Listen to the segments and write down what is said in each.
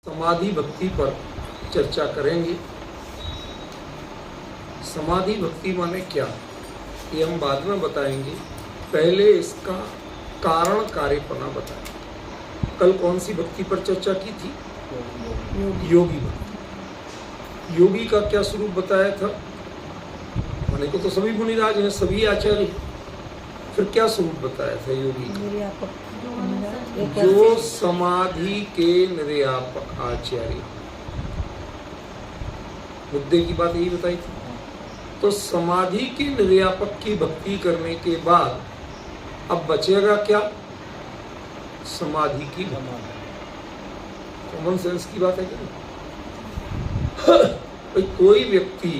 समाधि भक्ति पर चर्चा करेंगे। समाधि भक्ति माने क्या, ये हम बाद में बताएंगे। पहले इसका कारण कार्यपना बताएं। कल कौन सी भक्ति पर चर्चा की थी? योगी भक्ति। योगी का क्या स्वरूप बताया था? माने को तो सभी मुनिराज हैं, सभी आचार्य। फिर क्या स्वरूप बताया था योगी का? जो समाधि के निर्यापक आचार्य। मुद्दे की बात यही बताई थी। तो समाधि के निर्यापक की भक्ति करने के बाद अब बचेगा क्या? समाधि की भक्ति। कॉमन सेंस की बात है क्या? भाई कोई व्यक्ति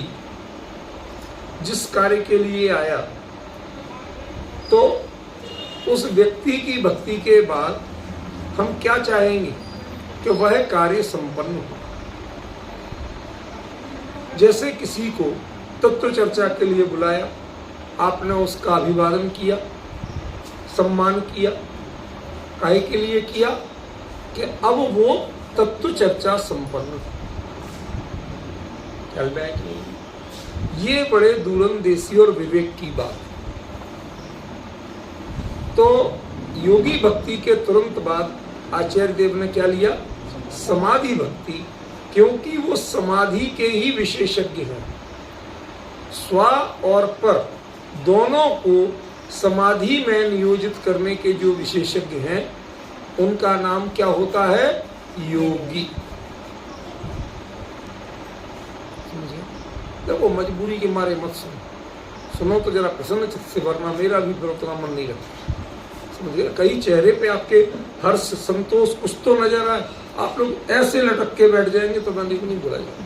जिस कार्य के लिए आया तो उस व्यक्ति की भक्ति के बाद हम क्या चाहेंगे कि वह कार्य संपन्न हो। जैसे किसी को तत्व चर्चा के लिए बुलाया, आपने उसका अभिवादन किया, सम्मान किया। काहे के लिए किया? कि अब वो तत्व चर्चा संपन्न हो। ख्याल में आया कि नहीं? ये बड़े दूरंदेशी और विवेक की बात। तो योगी भक्ति के तुरंत बाद आचार्य देव ने क्या लिया? समाधि भक्ति, क्योंकि वो समाधि के ही विशेषज्ञ हैं। स्व और पर दोनों को समाधि में नियोजित करने के जो विशेषज्ञ हैं उनका नाम क्या होता है? योगी। देखो मजबूरी के मारे मत सुनो तो जरा प्रसन्न चित्त से, वरना मेरा भी फिर उतना मन नहीं लगता। समझिए, कई चेहरे पे आपके हर्ष संतोष कुछ तो नजर आए, आप लोग ऐसे लटक के बैठ जाएंगे तो मैं नहीं बुला जाऊंगा।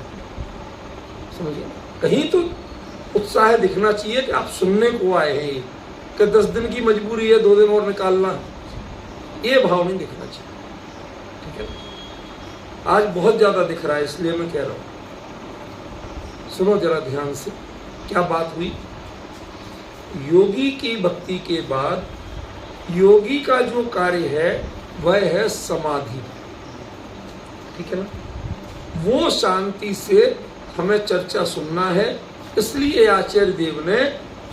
समझिए, कहीं तो उत्साह दिखना चाहिए कि आप सुनने को आए हैं, कि 10 दिन की मजबूरी है, 2 दिन और निकालना, ये भाव नहीं दिखना चाहिए। ठीक है, आज बहुत ज्यादा दिख रहा है, इसलिए मैं कह रहा हूं। सुनो जरा ध्यान से, क्या बात हुई? योगी की भक्ति के बाद योगी का जो कार्य है वह है समाधि। ठीक है ना? वो शांति से हमें चर्चा सुनना है, इसलिए आचार्य देव ने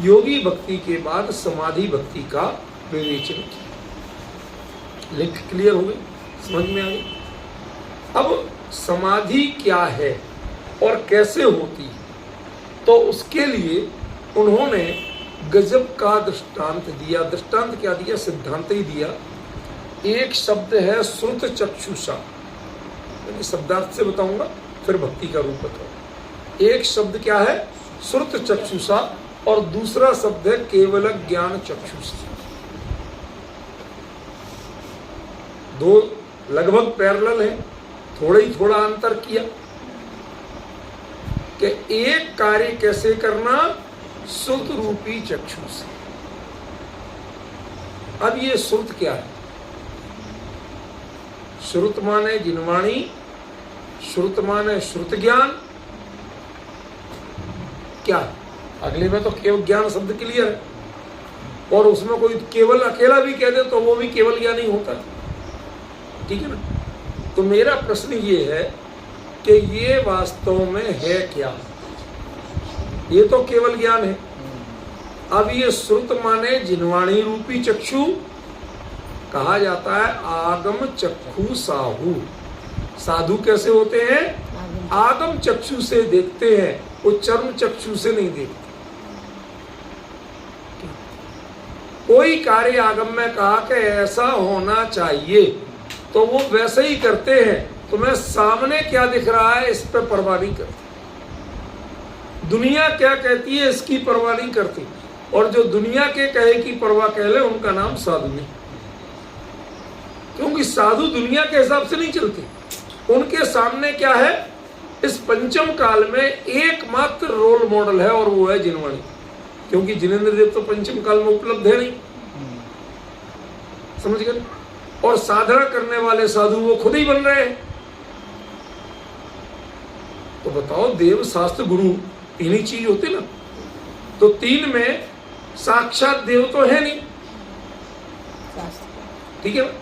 योगी भक्ति के बाद समाधि भक्ति का विवेचन किया। लिख क्लियर हो गई? समझ में आ गई? अब समाधि क्या है और कैसे होती है, तो उसके लिए उन्होंने गजब का दृष्टांत दिया। दृष्टांत क्या दिया? सिद्धांत ही दिया। एक शब्द है श्रुत चक्षुषा, शब्दार्थ से बताऊंगा, फिर भक्ति का रूप बताऊंगा। एक शब्द क्या है? श्रुत चक्षुषा, और दूसरा शब्द है केवल ज्ञान चक्षुषा। दो लगभग पैरेलल है, थोड़ा ही थोड़ा अंतर किया कि एक कार्य कैसे करना? श्रुत रूपी चक्षु से। अब ये श्रुत क्या है? श्रुत माने जिनवाणी, श्रुत माने श्रुत ज्ञान। क्या है? अगले में तो केवल ज्ञान शब्द क्लियर है, और उसमें कोई केवल अकेला भी कह दे तो वो भी केवल ज्ञान ही होता है। ठीक है ना? तो मेरा प्रश्न ये है कि ये वास्तव में है क्या? ये तो केवल ज्ञान है। अब ये श्रुत माने जिनवाणी रूपी चक्षु, कहा जाता है आगम चक्षु साहू। साधु कैसे होते हैं? आगम चक्षु से देखते हैं, वो चर्म चक्षु से नहीं देखते। कोई कार्य आगम में कहा कि ऐसा होना चाहिए तो वो वैसे ही करते हैं। तुम्हें सामने क्या दिख रहा है इस पर परवाह नहीं करते। दुनिया क्या कहती है इसकी परवाह नहीं करती, और जो दुनिया के कहे की परवाह कह ले उनका नाम साधु नहीं। क्योंकि साधु दुनिया के हिसाब से नहीं चलते। उनके सामने क्या है? इस पंचम काल में एकमात्र रोल मॉडल है, और वो है जिनवाणी। क्योंकि जिनेंद्र देव तो पंचम काल में उपलब्ध है नहीं। समझ गए? और साधना करने वाले साधु वो खुद ही बन रहे हैं। तो बताओ, देव शास्त्र गुरु तीन ही चीज होते ना, तो तीन में साक्षात देव तो है नहीं। ठीक है ना?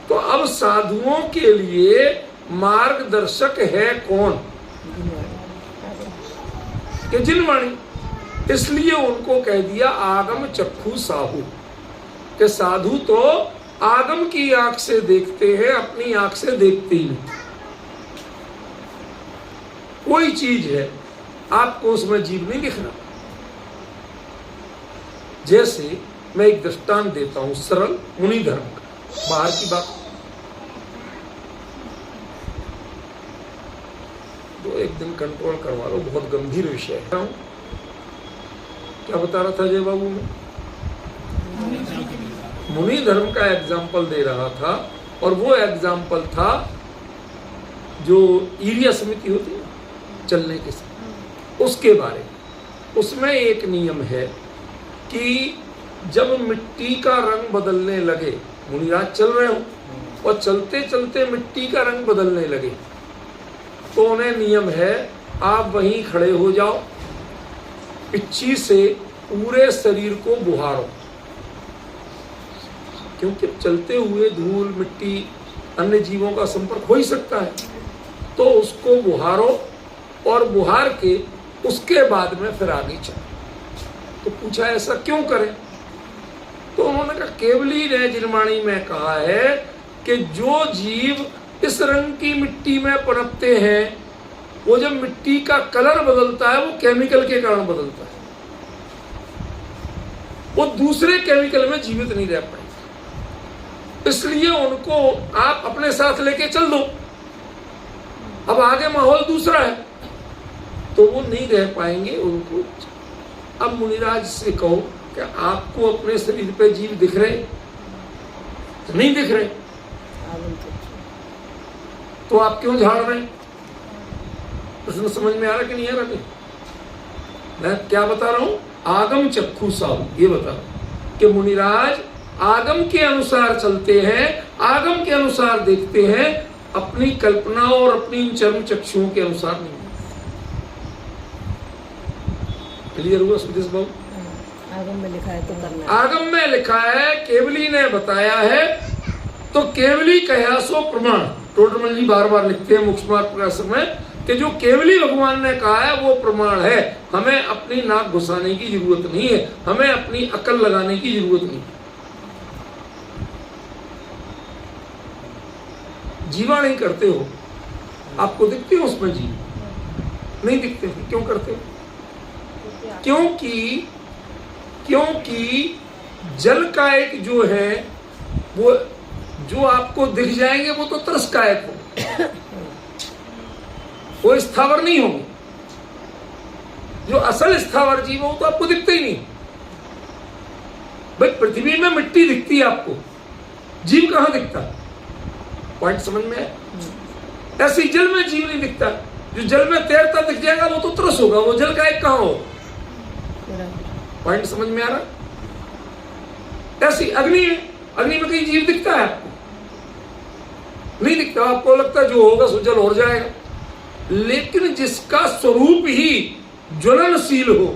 तो अब साधुओं के लिए मार्गदर्शक है कौन? कि जिनवाणी। इसलिए उनको कह दिया आगम चक्षु साहू, कि साधु तो आगम की आंख से देखते हैं, अपनी आंख से देखते ही नहीं। कोई चीज है आपको उसमें जीव नहीं दिख रहा। जैसे मैं एक दृष्टांत देता हूं सरल मुनि धर्म का, बाहर की बात तो एक दिन कंट्रोल करवा लो, बहुत गंभीर विषय है। क्या बता रहा था जय बाबू? में मुनि धर्म का एग्जाम्पल दे रहा था, और वो एग्जाम्पल था जो ईरिया समिति होती है चलने के साथ, उसके बारे में। उसमें एक नियम है कि जब मिट्टी का रंग बदलने लगे, मुनिराज चल रहे हो और चलते चलते मिट्टी का रंग बदलने लगे, तो उन्हें नियम है आप वहीं खड़े हो जाओ, पिच्ची से पूरे शरीर को बुहारो, क्योंकि चलते हुए धूल मिट्टी अन्य जीवों का संपर्क हो ही सकता है, तो उसको बुहारो और बुहार के उसके बाद में फिर आगे चलो। तो पूछा ऐसा क्यों करें? तो उन्होंने कहा केवली ने जिनवाणी में कहा है कि जो जीव इस रंग की मिट्टी में पनपते हैं, वो जब मिट्टी का कलर बदलता है वो केमिकल के कारण बदलता है, वो दूसरे केमिकल में जीवित नहीं रह पाएंगे। इसलिए उनको आप अपने साथ लेके चल दो, अब आगे माहौल दूसरा है तो वो नहीं रह पाएंगे उनको। अब मुनिराज से कहो कि आपको अपने शरीर पे जीव दिख रहे? तो नहीं दिख रहे, तो आप क्यों झाड़ रहे हैं? प्रश्न समझ में आ रहा कि नहीं आ रहा? मैं क्या बता रहा हूं? आगम चक्षु साहू, ये बता रहा हूं कि मुनिराज आगम के अनुसार चलते हैं, आगम के अनुसार देखते हैं, अपनी कल्पना और अपनी चर्म चक्षुओं के अनुसार नहीं। क्लियर हुआ सुदेश बाबू? आगम में लिखा है तो करना। आगम में लिखा है, केवली ने बताया है, तो केवली कहा सो प्रमाण। टोडरमल जी बार बार लिखते हैं मुक्ष्मार प्रकाश में कि जो केवली भगवान ने कहा है वो प्रमाण है, हमें अपनी नाक घुसाने की जरूरत नहीं है, हमें अपनी अकल लगाने की जरूरत नहीं। जीवा नहीं करते हो, आपको दिखते हो उसमें जीव? नहीं दिखते। क्यों करते हो? क्योंकि जल कायक जो है वो जो आपको दिख जाएंगे वो तो तरस कायक हो, वो स्थावर नहीं होंगे। जो असल स्थावर जीव हो तो आपको दिखते ही नहीं। भाई पृथ्वी में मिट्टी दिखती है आपको, जीव कहां दिखता? पॉइंट समझ में है? ऐसे ही जल में जीव नहीं दिखता। जो जल में तैरता दिख जाएगा वो तो तरस होगा, वो जल कायक कहां हो? पॉइंट समझ में आ रहा? ऐसी अग्नि है, अग्नि में कहीं जीव दिखता है आपको? नहीं दिखता। आपको लगता है जो होगा सो जल हो जाएगा, लेकिन जिसका स्वरूप ही ज्वलनशील हो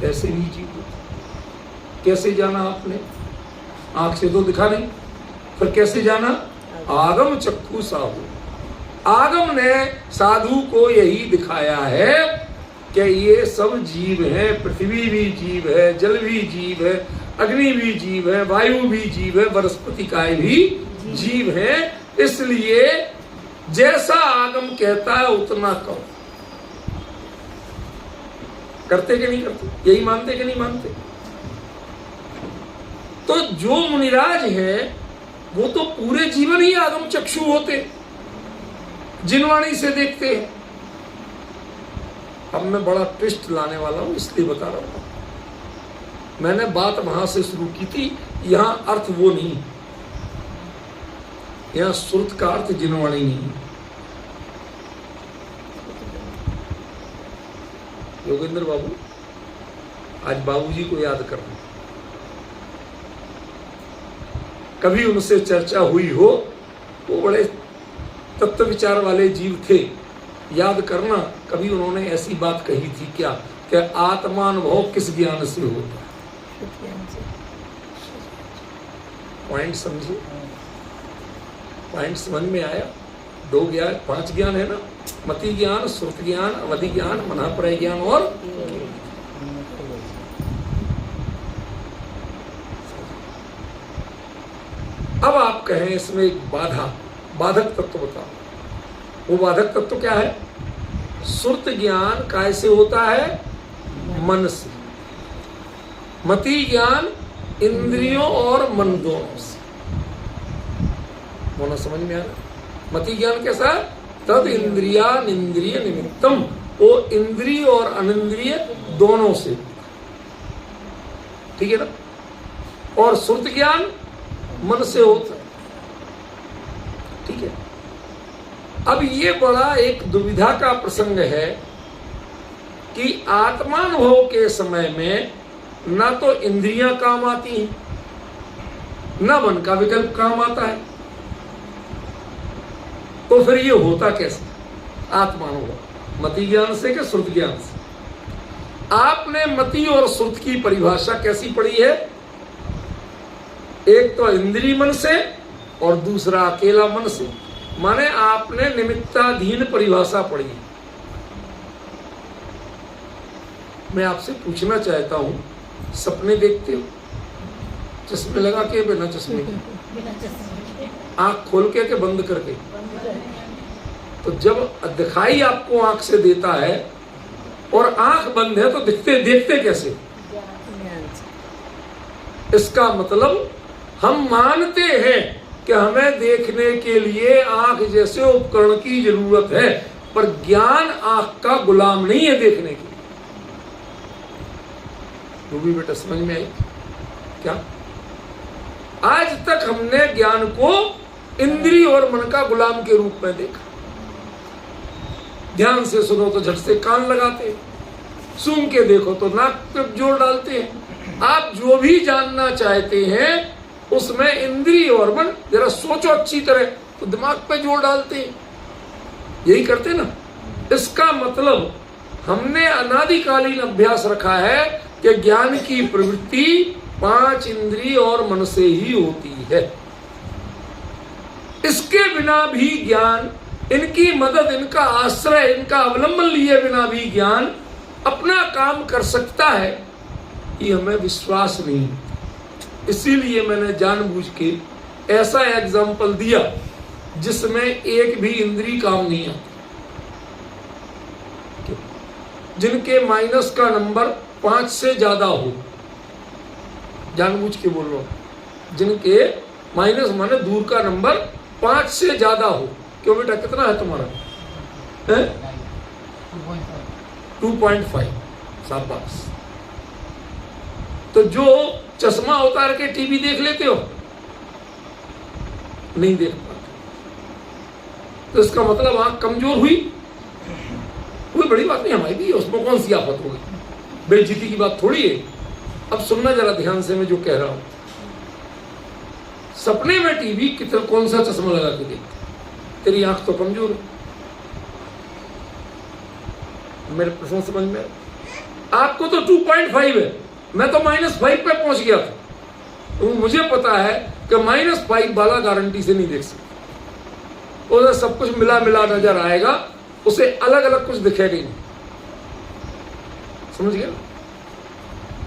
ऐसे भी जीव होता। कैसे जाना आपने? आंख से तो दिखा नहीं, फिर कैसे जाना? आगम चक्षु साहू। आगम ने साधु को यही दिखाया है कि ये सब जीव है, पृथ्वी भी जीव है, जल भी जीव है, अग्नि भी जीव है, वायु भी जीव है, वनस्पति काय भी जीव है। इसलिए जैसा आगम कहता है उतना कहो। करते कि नहीं करते? यही मानते कि नहीं मानते? तो जो मुनिराज है वो तो पूरे जीवन ही आगम चक्षु होते, जिनवाणी से देखते हैं। अब मैं बड़ा ट्विस्ट लाने वाला हूं, इसलिए बता रहा हूं। मैंने बात वहां से शुरू की थी, यहां अर्थ वो नहीं, यहां श्रुत का अर्थ जिनवाणी नहीं। योगेंद्र बाबू, आज बाबूजी को याद करना। कभी उनसे चर्चा हुई हो, वो बड़े तत्व विचार वाले जीव थे, याद करना। कभी उन्होंने ऐसी बात कही थी क्या कि आत्मानुभव किस ज्ञान से होता है? पॉइंट समझे? पॉइंट समझ में आया? 2 ज्ञान, 5 ज्ञान है ना, मति ज्ञान, श्रुत ज्ञान, अवधि ज्ञान, मनःप्रय ज्ञान और अब आप कहें इसमें एक बाधक तत्व बताओ। वो बाधक तत्व क्या है? श्रुत ज्ञान कैसे होता है? मन से। मति ज्ञान इंद्रियों और मन दोनों से। बोला समझ में आ रहा? मति ज्ञान कैसा? तद इंद्रियान इंद्रिय निमित्तम, वो इंद्रिय और अनिंद्रिय दोनों से, ठीक है ना? और श्रुत ज्ञान मन से होता है, ठीक है। अब ये बड़ा एक दुविधा का प्रसंग है कि आत्मानुभव के समय में ना तो इंद्रियां काम आती हैं, ना मन का विकल्प काम आता है, तो फिर ये होता कैसे आत्मानुभव? मति ज्ञान से कि श्रुत ज्ञान से? आपने मति और श्रुत की परिभाषा कैसी पढ़ी है? एक तो इंद्रिय मन से और दूसरा अकेला मन से, माने आपने निमित्ताधीन परिभाषा पढ़ी। मैं आपसे पूछना चाहता हूं, सपने देखते हो? चश्मे लगा के, बिना चश्मे के? आंख खोल के बंद करके? तो जब दिखाई आपको आंख से देता है और आंख बंद है तो देखते कैसे? इसका मतलब हम मानते हैं कि हमें देखने के लिए आंख जैसे उपकरण की जरूरत है, पर ज्ञान आंख का गुलाम नहीं है देखने की। तो भी बेटा समझ में आई क्या? आज तक हमने ज्ञान को इंद्रिय और मन का गुलाम के रूप में देखा। ध्यान से सुनो तो झट से कान लगाते, सुन के देखो तो नाक पे जोर डालते हैं। आप जो भी जानना चाहते हैं उसमें इंद्रिय और मन, जरा सोचो अच्छी तरह तो दिमाग पे जोर डालते हैं, यही करते ना। इसका मतलब हमने अनादिकालीन अभ्यास रखा है कि ज्ञान की प्रवृत्ति 5 इंद्रिय और मन से ही होती है। इसके बिना भी ज्ञान, इनकी मदद, इनका आश्रय, इनका अवलंबन लिए बिना भी ज्ञान अपना काम कर सकता है, ये हमें विश्वास नहीं। इसीलिए मैंने जानबूझ के ऐसा एग्जाम्पल दिया जिसमें एक भी इंद्रिय काम नहीं आती, जिनके माइनस का नंबर 5 से ज्यादा हो। जानबूझ के बोल रहा हूं, जिनके माइनस माने दूर का नंबर 5 से ज्यादा हो। क्यों बेटा, कितना है तुम्हारा? 2.5। शाबाश। तो जो चश्मा उतार के टीवी देख लेते हो, नहीं देख पाते, तो इसका मतलब आंख कमजोर हुई? कोई बड़ी बात नहीं, हमारी भी उसमें कौन सी आफत होगी? बेइज्जती की बात थोड़ी है। अब सुनना जरा ध्यान से, मैं जो कह रहा हूं। सपने में टीवी कितना, कौन सा चश्मा लगा के देखते? तेरी आंख तो कमजोर है। मेरे प्रश्न समझ में? आपको तो 2.5 है, मैं तो -5 पे पहुंच गया था। तो मुझे पता है कि -5 वाला गारंटी से नहीं देख सकता। उसे सब कुछ मिला मिला नजर आएगा, उसे अलग अलग कुछ दिखेगा ही नहीं। समझ गया?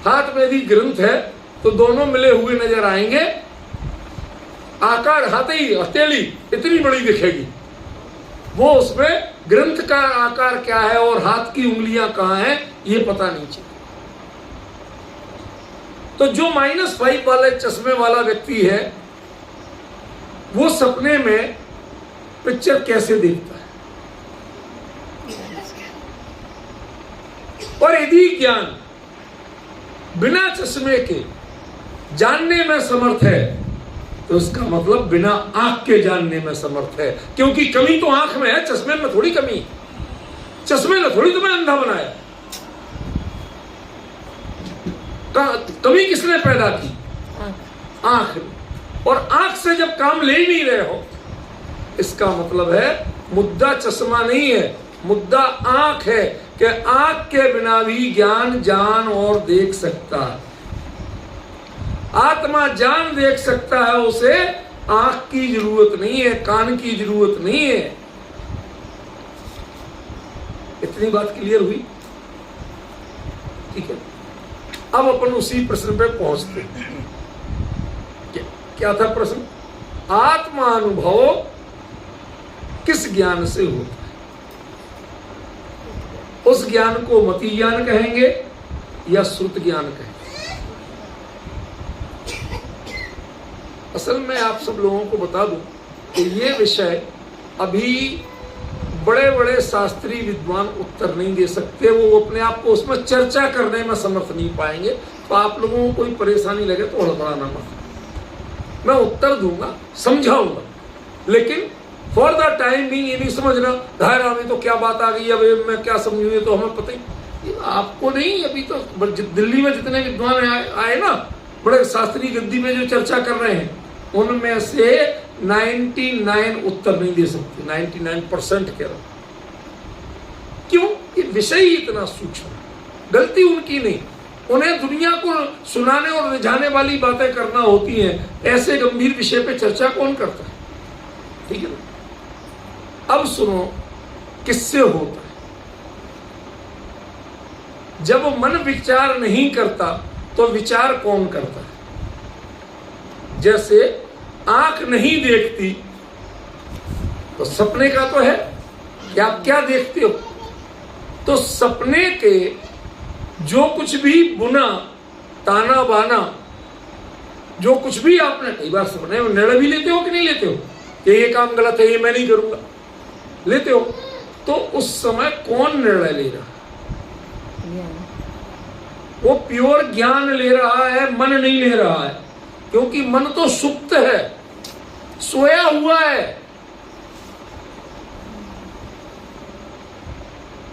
हाथ में भी ग्रंथ है तो दोनों मिले हुए नजर आएंगे। आकार हथेली इतनी बड़ी दिखेगी, वो उसमें ग्रंथ का आकार क्या है और हाथ की उंगलियां कहां हैं ये पता नहीं चलता। तो जो -5 वाले चश्मे वाला व्यक्ति है, वो सपने में पिक्चर कैसे देखता है? और यदि ज्ञान बिना चश्मे के जानने में समर्थ है, तो इसका मतलब बिना आंख के जानने में समर्थ है। क्योंकि कमी तो आंख में है, चश्मे में थोड़ी कमी है। चश्मे ने थोड़ी तुम्हें अंधा बनाया। कमी किसने पैदा की? आंख ने। और आंख से जब काम ले ही नहीं रहे हो, इसका मतलब है मुद्दा चश्मा नहीं है, मुद्दा आंख है कि आंख के बिना भी ज्ञान जान और देख सकता है। आत्मा जान देख सकता है उसे, आंख की जरूरत नहीं है, कान की जरूरत नहीं है। इतनी बात क्लियर हुई? ठीक है, अब अपन उसी प्रश्न पे पहुंचते हैं। क्या था प्रश्न? आत्मानुभव किस ज्ञान से होता है? उस ज्ञान को मति ज्ञान कहेंगे या श्रुत ज्ञान कहेंगे? असल में आप सब लोगों को बता दूं कि ये विषय अभी बड़े बड़े शास्त्रीय विद्वान उत्तर नहीं दे सकते, वो अपने आप को उसमें चर्चा करने में समर्थ नहीं पाएंगे। तो आप लोगों को कोई परेशानी लगे तो हड़बड़ाना मत, मैं उत्तर दूंगा, समझाऊंगा, लेकिन फॉर द टाइम भी ये नहीं समझना धारा में तो क्या बात आ गई, अब मैं क्या समझूं, ये तो हमें पता ही आपको नहीं। अभी तो दिल्ली में जितने विद्वान आए ना, बड़े शास्त्रीय गद्दी में जो चर्चा कर रहे हैं, उनमें से 99 उत्तर नहीं दे सकते, 99% कह रहा हूं। क्यों? ये विषय ही इतना सूक्ष्म है, गलती उनकी नहीं, उन्हें दुनिया को सुनाने और रिझाने वाली बातें करना होती हैं। ऐसे गंभीर विषय पे चर्चा कौन करता है? ठीक है ना? अब सुनो किससे होता है। जब मन विचार नहीं करता तो विचार कौन करता है? जैसे आंख नहीं देखती तो सपने का तो है कि आप क्या देखते हो, तो सपने के जो कुछ भी बुना, ताना बाना, जो कुछ भी आपने, कई बार सपने में निर्णय भी लेते हो कि नहीं लेते हो कि ये काम गलत है, ये मैं नहीं करूंगा, लेते हो। तो उस समय कौन निर्णय ले रहा है? वो प्योर ज्ञान ले रहा है, मन नहीं ले रहा है, क्योंकि मन तो सुप्त है, सोया हुआ है।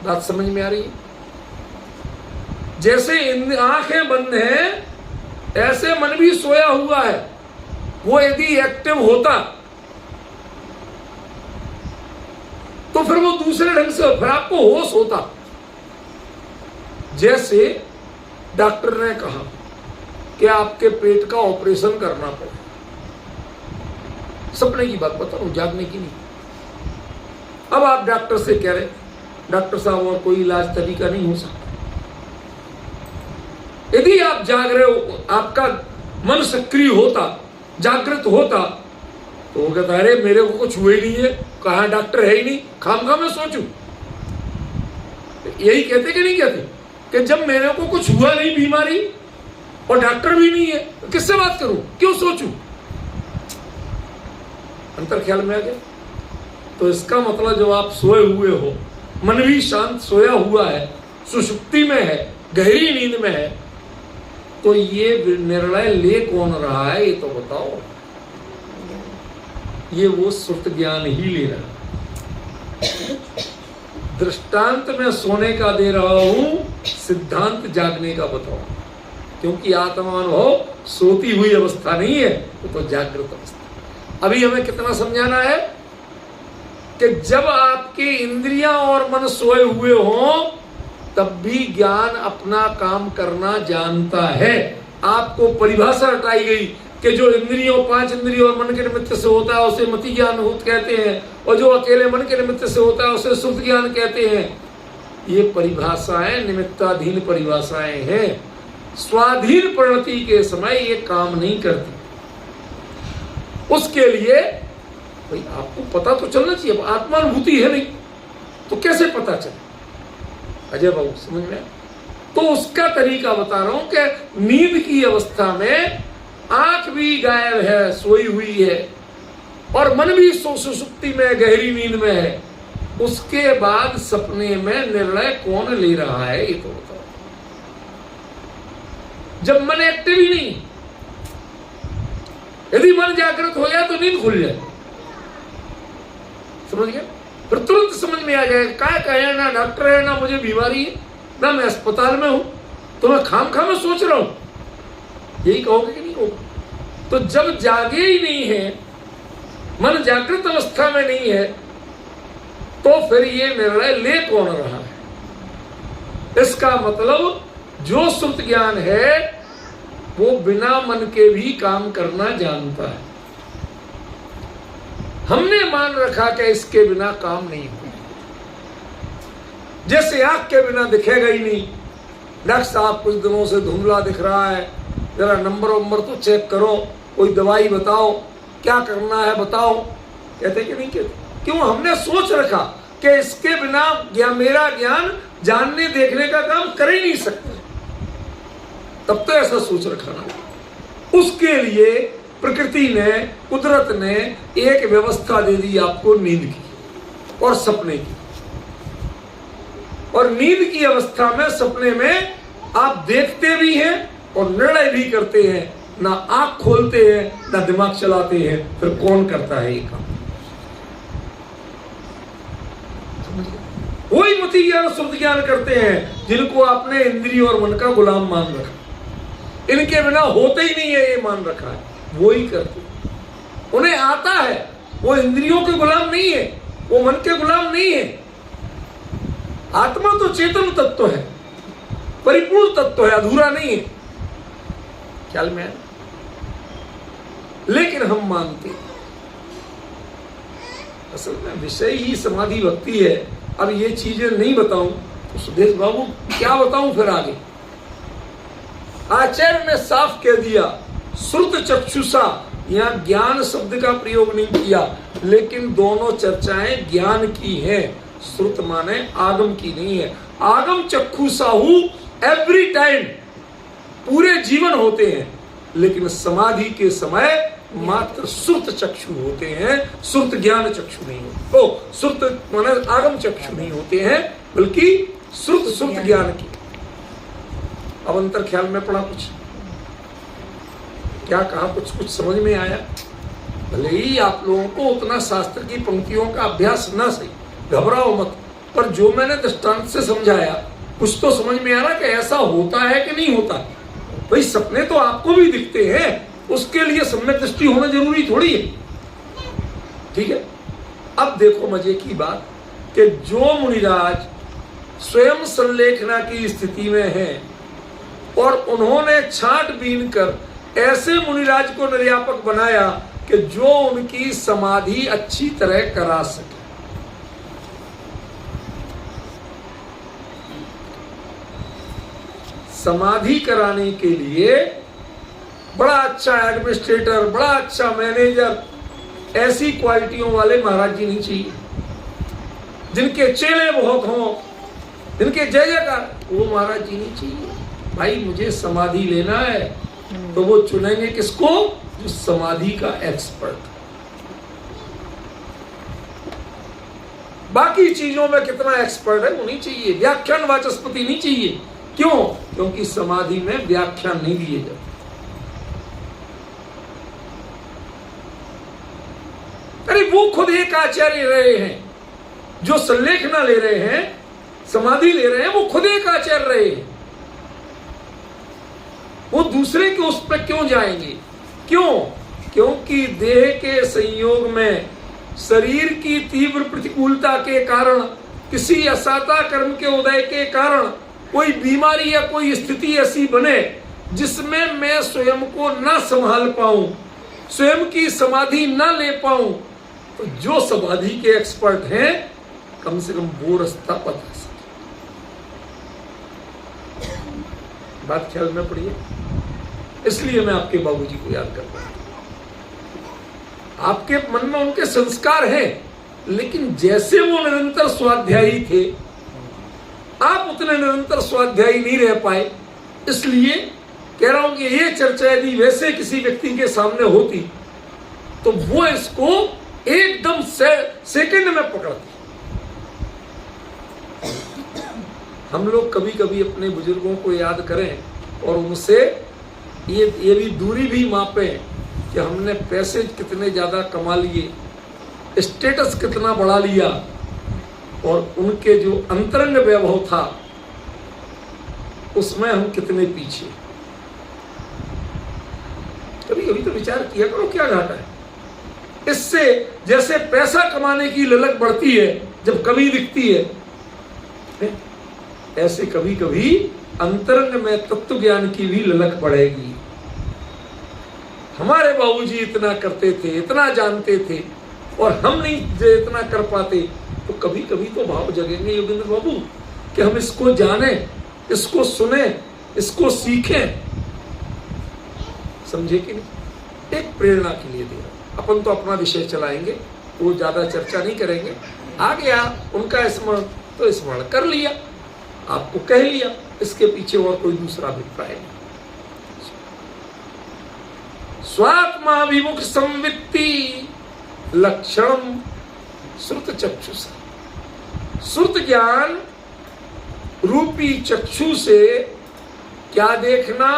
बात समझ में आ रही है? जैसे आंखें बंद हैं, ऐसे मन भी सोया हुआ है। वो यदि एक्टिव होता तो फिर वो दूसरे ढंग से, फिर आपको होश होता। जैसे डॉक्टर ने कहा कि आपके पेट का ऑपरेशन करना पड़ेगा, सपने की बात बता रहा हूं, जागने की नहीं। अब आप डॉक्टर से कह रहे, डॉक्टर साहब और कोई इलाज तरीका नहीं हो सकता। यदि आप जाग रहे हो, आपका मन सक्रिय होता, जागृत होता, तो वो कहता अरे मेरे को कुछ हुए नहीं है, कहाँ डॉक्टर है ही नहीं, खामखा मैं सोचूं। यही कहते कि नहीं कहते कि जब मेरे को कुछ हुआ नहीं, बीमारी और डॉक्टर भी नहीं है, तो किससे बात करूं, क्यों सोचूं? अंतर ख्याल में आ गया? तो इसका मतलब जब आप सोए हुए हो, मन भी शांत सोया हुआ है, सुषुप्ति में है, गहरी नींद में है, तो ये निर्णय ले कौन रहा है, ये तो बताओ। ये वो सुप्त ज्ञान ही ले रहा है। दृष्टांत में सोने का दे रहा हूं, सिद्धांत जागने का बताओ, क्योंकि आत्मानुभव सोती हुई अवस्था नहीं है, तो जागृत अवस्था। अभी हमें कितना समझाना है कि जब आपके इंद्रियां और मन सोए हुए हों, तब भी ज्ञान अपना काम करना जानता है। आपको परिभाषा हटाई गई कि जो इंद्रियों, 5 इंद्रियों और मन के निमित्त से होता है उसे मति ज्ञान कहते हैं, और जो अकेले मन के निमित्त से होता है उसे सुप्त ज्ञान कहते हैं। ये परिभाषाएं निमित्ताधीन परिभाषाएं हैं, स्वाधीन परिणति के समय ये काम नहीं करती। उसके लिए भाई आपको पता तो चलना चाहिए। आत्मानुभूति है नहीं तो कैसे पता चले? अजय बाबू समझ में? तो उसका तरीका बता रहा हूं कि नींद की अवस्था में आंख भी गायब है, सोई हुई है, और मन भी सुषुप्ति में, गहरी नींद में है। उसके बाद सपने में निर्णय कौन ले रहा है, ये तो बताओ। जब मन एक्टिव ही नहीं, यदि मन जागृत हो जाए तो नींद खुल जाए, समझ गया? फिर तुरंत समझ में आ जाएगा, क्या कहे ना डॉक्टर है, ना मुझे बीमारी है, ना मैं अस्पताल में हूं, तो मैं खामखा में सोच रहा हूं। यही कहोगे कि नहीं होगा? तो जब जागे ही नहीं है, मन जागृत अवस्था में नहीं है, तो फिर ये निर्णय ले कौन रहा है? इसका मतलब जो सुप्त ज्ञान है वो बिना मन के भी काम करना जानता है। हमने मान रखा कि इसके बिना काम नहीं होगा। जैसे आंख के बिना दिखेगा ही नहीं। डॉक्टर साहब कुछ दिनों से धुंधला दिख रहा है, जरा नंबर तो चेक करो, कोई दवाई बताओ, क्या करना है बताओ। कहते कि नहीं कहते? क्यों? हमने सोच रखा कि इसके बिना मेरा ज्ञान जानने देखने का काम कर ही नहीं सकता। तब तो ऐसा सोच रखा ना। उसके लिए प्रकृति ने, कुदरत ने एक व्यवस्था दे दी आपको नींद की और सपने की। और नींद की अवस्था में, सपने में आप देखते भी हैं और निर्णय भी करते हैं। ना आंख खोलते हैं ना दिमाग चलाते हैं। फिर कौन करता है ये काम? वही मति ज्ञान, शुद्ध ज्ञान करते हैं जिनको आपने इंद्रिय और मन का गुलाम मान रखा। इनके बिना होते ही नहीं है ये मान रखा है, वो ही करते। उन्हें आता है, वो इंद्रियों के गुलाम नहीं है, वो मन के गुलाम नहीं है। आत्मा तो चेतन तत्व है, परिपूर्ण तत्व है, अधूरा नहीं है। ख्याल में है? लेकिन हम मानते, असल में विषय ही समाधि भक्ति है। अब ये चीजें नहीं बताऊं तो सुदेश बाबू क्या बताऊं फिर आगे। आचार्य ने साफ कह दिया, श्रुत चक्षुषा, यहां ज्ञान शब्द का प्रयोग नहीं किया, लेकिन दोनों चर्चाएं ज्ञान की हैं। श्रुत माने आगम की नहीं है। आगम चक्षुषाहु एवरी टाइम, पूरे जीवन होते हैं, लेकिन समाधि के समय मात्र श्रुत चक्षु होते हैं, श्रुत ज्ञान चक्षु नहीं होते। ओ श्रुत माने आगम चक्षु नहीं होते हैं, बल्कि श्रुत ज्ञान की। अब अंतर ख्याल में पड़ा कुछ? क्या कहा? कुछ समझ में आया? भले ही आप लोगों को उतना शास्त्र की पंक्तियों का अभ्यास ना सही, घबराओ मत, पर जो मैंने दृष्टांत से समझाया कुछ तो समझ में आ रहा कि ऐसा होता है कि नहीं होता। भाई सपने तो आपको भी दिखते हैं, उसके लिए सम्यक दृष्टि होना जरूरी थोड़ी है। ठीक है? अब देखो मजे की बात कि जो मुनिराज स्वयं संलेखना की स्थिति में हैं और उन्होंने छांट बीन कर ऐसे मुनिराज को निर्यापक बनाया कि जो उनकी समाधि अच्छी तरह करा सके। समाधि कराने के लिए बड़ा अच्छा एडमिनिस्ट्रेटर, बड़ा अच्छा मैनेजर, ऐसी क्वालिटियों वाले महाराज जी नहीं चाहिए, जिनके चेले बहुत हों, जिनके जय जयकार, वो महाराज जी नहीं चाहिए। भाई मुझे समाधि लेना है तो वो चुनेंगे किसको? जो समाधि का एक्सपर्ट। बाकी चीजों में कितना एक्सपर्ट है वो नहीं चाहिए, व्याख्यान वाचस्पति नहीं चाहिए। क्यों? क्योंकि समाधि में व्याख्यान नहीं दिए जाते। अरे वो खुद एक आचार्य रहे हैं, जो संलेखना ले रहे हैं, समाधि ले रहे हैं, वो खुद एक आचार्य रहे हैं। वो दूसरे के उस पर क्यों जाएंगे? क्यों? क्योंकि देह के संयोग में शरीर की तीव्र प्रतिकूलता के कारण, किसी असाता कर्म के उदय के कारण कोई बीमारी या कोई स्थिति ऐसी बने जिसमें मैं स्वयं को ना संभाल पाऊं, स्वयं की समाधि ना ले पाऊं, तो जो समाधि के एक्सपर्ट हैं कम से कम वो रास्ता बता सके। बात ख्याल में पड़ी है? इसलिए मैं आपके बाबूजी को याद करता हूं। आपके मन में उनके संस्कार हैं, लेकिन जैसे वो निरंतर स्वाध्यायी थे, आप उतने निरंतर स्वाध्यायी नहीं रह पाए। इसलिए कह रहा हूं कि ये चर्चा यदि वैसे किसी व्यक्ति के सामने होती तो वो इसको एकदम सेकंड में पकड़ते। हम लोग कभी कभी अपने बुजुर्गों को याद करें और उनसे ये भी दूरी भी मापें कि हमने पैसे कितने ज्यादा कमा लिए, स्टेटस कितना बढ़ा लिया, और उनके जो अंतरंग वैभव था उसमें हम कितने पीछे। कभी कभी तो विचार किया करो क्या घाटा है इससे। जैसे पैसा कमाने की ललक बढ़ती है जब कमी दिखती है, ऐसे कभी कभी अंतरंग में तत्व ज्ञान की भी ललक बढ़ेगी। हमारे बाबूजी इतना करते थे, इतना जानते थे, और हम नहीं इतना कर पाते, तो कभी कभी तो भाव जगेंगे योगेंद्र बाबू कि हम इसको जाने, इसको सुने, इसको सीखें। समझे कि नहीं? एक प्रेरणा के लिए दे रहा। अपन तो अपना विषय चलाएंगे, वो ज्यादा चर्चा नहीं करेंगे। आ गया उनका स्मरण तो स्मरण कर लिया, आपको कह लिया, इसके पीछे और कोई दूसरा अभिप्राय नहीं। स्वात्माभिमुख संवित्ति लक्षणम श्रुत चक्षुष। श्रुत ज्ञान रूपी चक्षु से क्या देखना?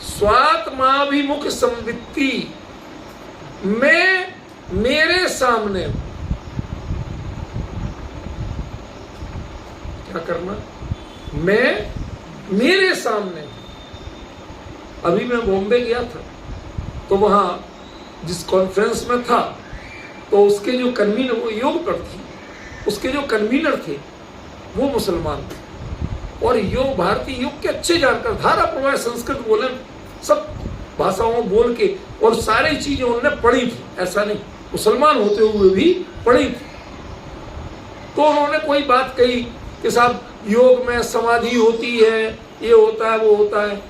स्वात्माभिमुख संवित्ति, मैं मेरे सामने। क्या करना? मैं मेरे सामने। अभी मैं बॉम्बे गया था, तो वहां जिस कॉन्फ्रेंस में था, तो उसके जो कन्वीनर, वो योग पर थी, उसके जो कन्वीनर थे वो मुसलमान थे और योग, भारतीय योग के अच्छे जानकार, धारा प्रवाह संस्कृत बोले, सब भाषाओं बोल के, और सारी चीजें उन्होंने पढ़ी थी। ऐसा नहीं, मुसलमान होते हुए भी पढ़ी थी। तो उन्होंने कोई बात कही कि साहब योग में समाधि होती है, ये होता है, वो होता है,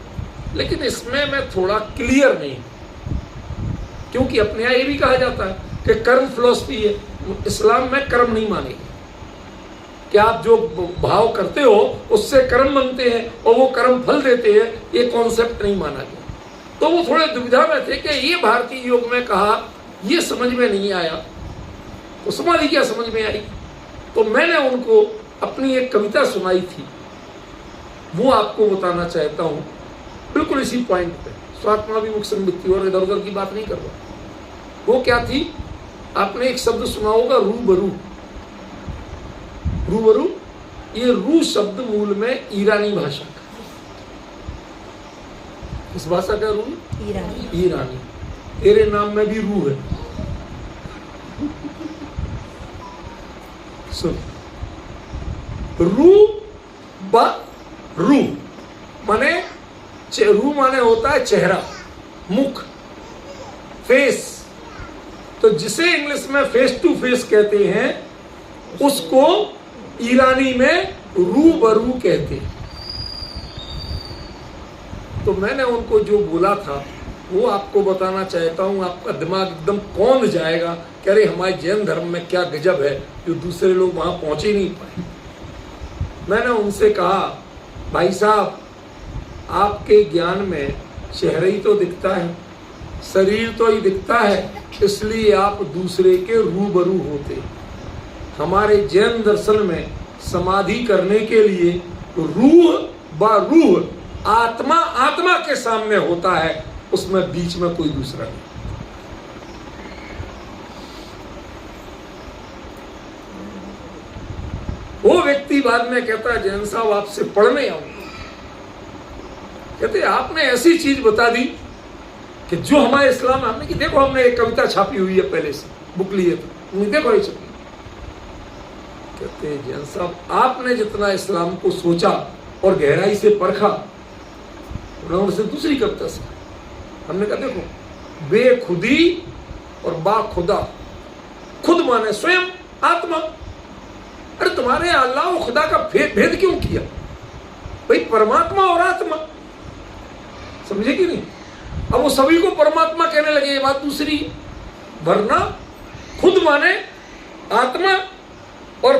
लेकिन इसमें मैं थोड़ा क्लियर नहीं, क्योंकि अपने यहाँ ये भी कहा जाता है कि कर्म फिलॉसफी है। इस्लाम में कर्म नहीं मानेगी कि आप जो भाव करते हो उससे कर्म बनते हैं और वो कर्म फल देते हैं, ये कॉन्सेप्ट नहीं माना गया। तो वो थोड़े दुविधा में थे कि ये भारतीय योग में कहा, ये समझ में नहीं आया, तो समाधि क्या समझ में आई। तो मैंने उनको अपनी एक कविता सुनाई थी, वो आपको बताना चाहता हूं, बिल्कुल इसी पॉइंट पे। स्वात्माभिमुख संवित्ति, और इधर उधर की बात नहीं कर रहा। वो क्या थी? आपने एक शब्द सुना होगा, रूबरू। रूबरू, ये रू शब्द मूल में ईरानी भाषा का। इस भाषा का रू ईरानी। ईरानी। तेरे नाम में भी रू है। सुन, रू ब रू माने, रू माने होता है चेहरा, मुख, फेस। तो जिसे इंग्लिश में फेस टू फेस कहते हैं, उसको ईरानी में रूबरू कहते हैं। तो मैंने उनको जो बोला था वो आपको बताना चाहता हूं। आपका दिमाग एकदम कौंध जाएगा कि अरे हमारे जैन धर्म में क्या गजब है जो दूसरे लोग वहां पहुंच ही नहीं पाए। मैंने उनसे कहा, भाई साहब, आपके ज्ञान में चेहरा ही तो दिखता है, शरीर तो ही दिखता है, इसलिए आप दूसरे के रूबरू होते। हमारे जैन दर्शन में समाधि करने के लिए रूह ब रूह, आत्मा आत्मा के सामने होता है, उसमें बीच में कोई दूसरा नहीं। वो व्यक्ति बाद में कहता है, जैन साहब आपसे पढ़ने आऊंगा। कहते आपने ऐसी चीज बता दी कि जो हमारे इस्लाम में, हमने कि देखो हमने एक कविता छापी हुई है पहले से, बुक लिए थे, देखो ये छपी। कहते जैन साहब आपने जितना इस्लाम को सोचा और गहराई से परखा, उन्होंने दूसरी कविता से हमने कहा देखो, बेखुदी और बाखुदा। खुद माने स्वयं आत्मा। अरे तुम्हारे अल्लाह और खुदा का भेद क्यों किया भाई? परमात्मा और आत्मा, समझे कि नहीं? अब वो सभी को परमात्मा कहने लगे, ये बात दूसरी। वरना खुद माने आत्मा और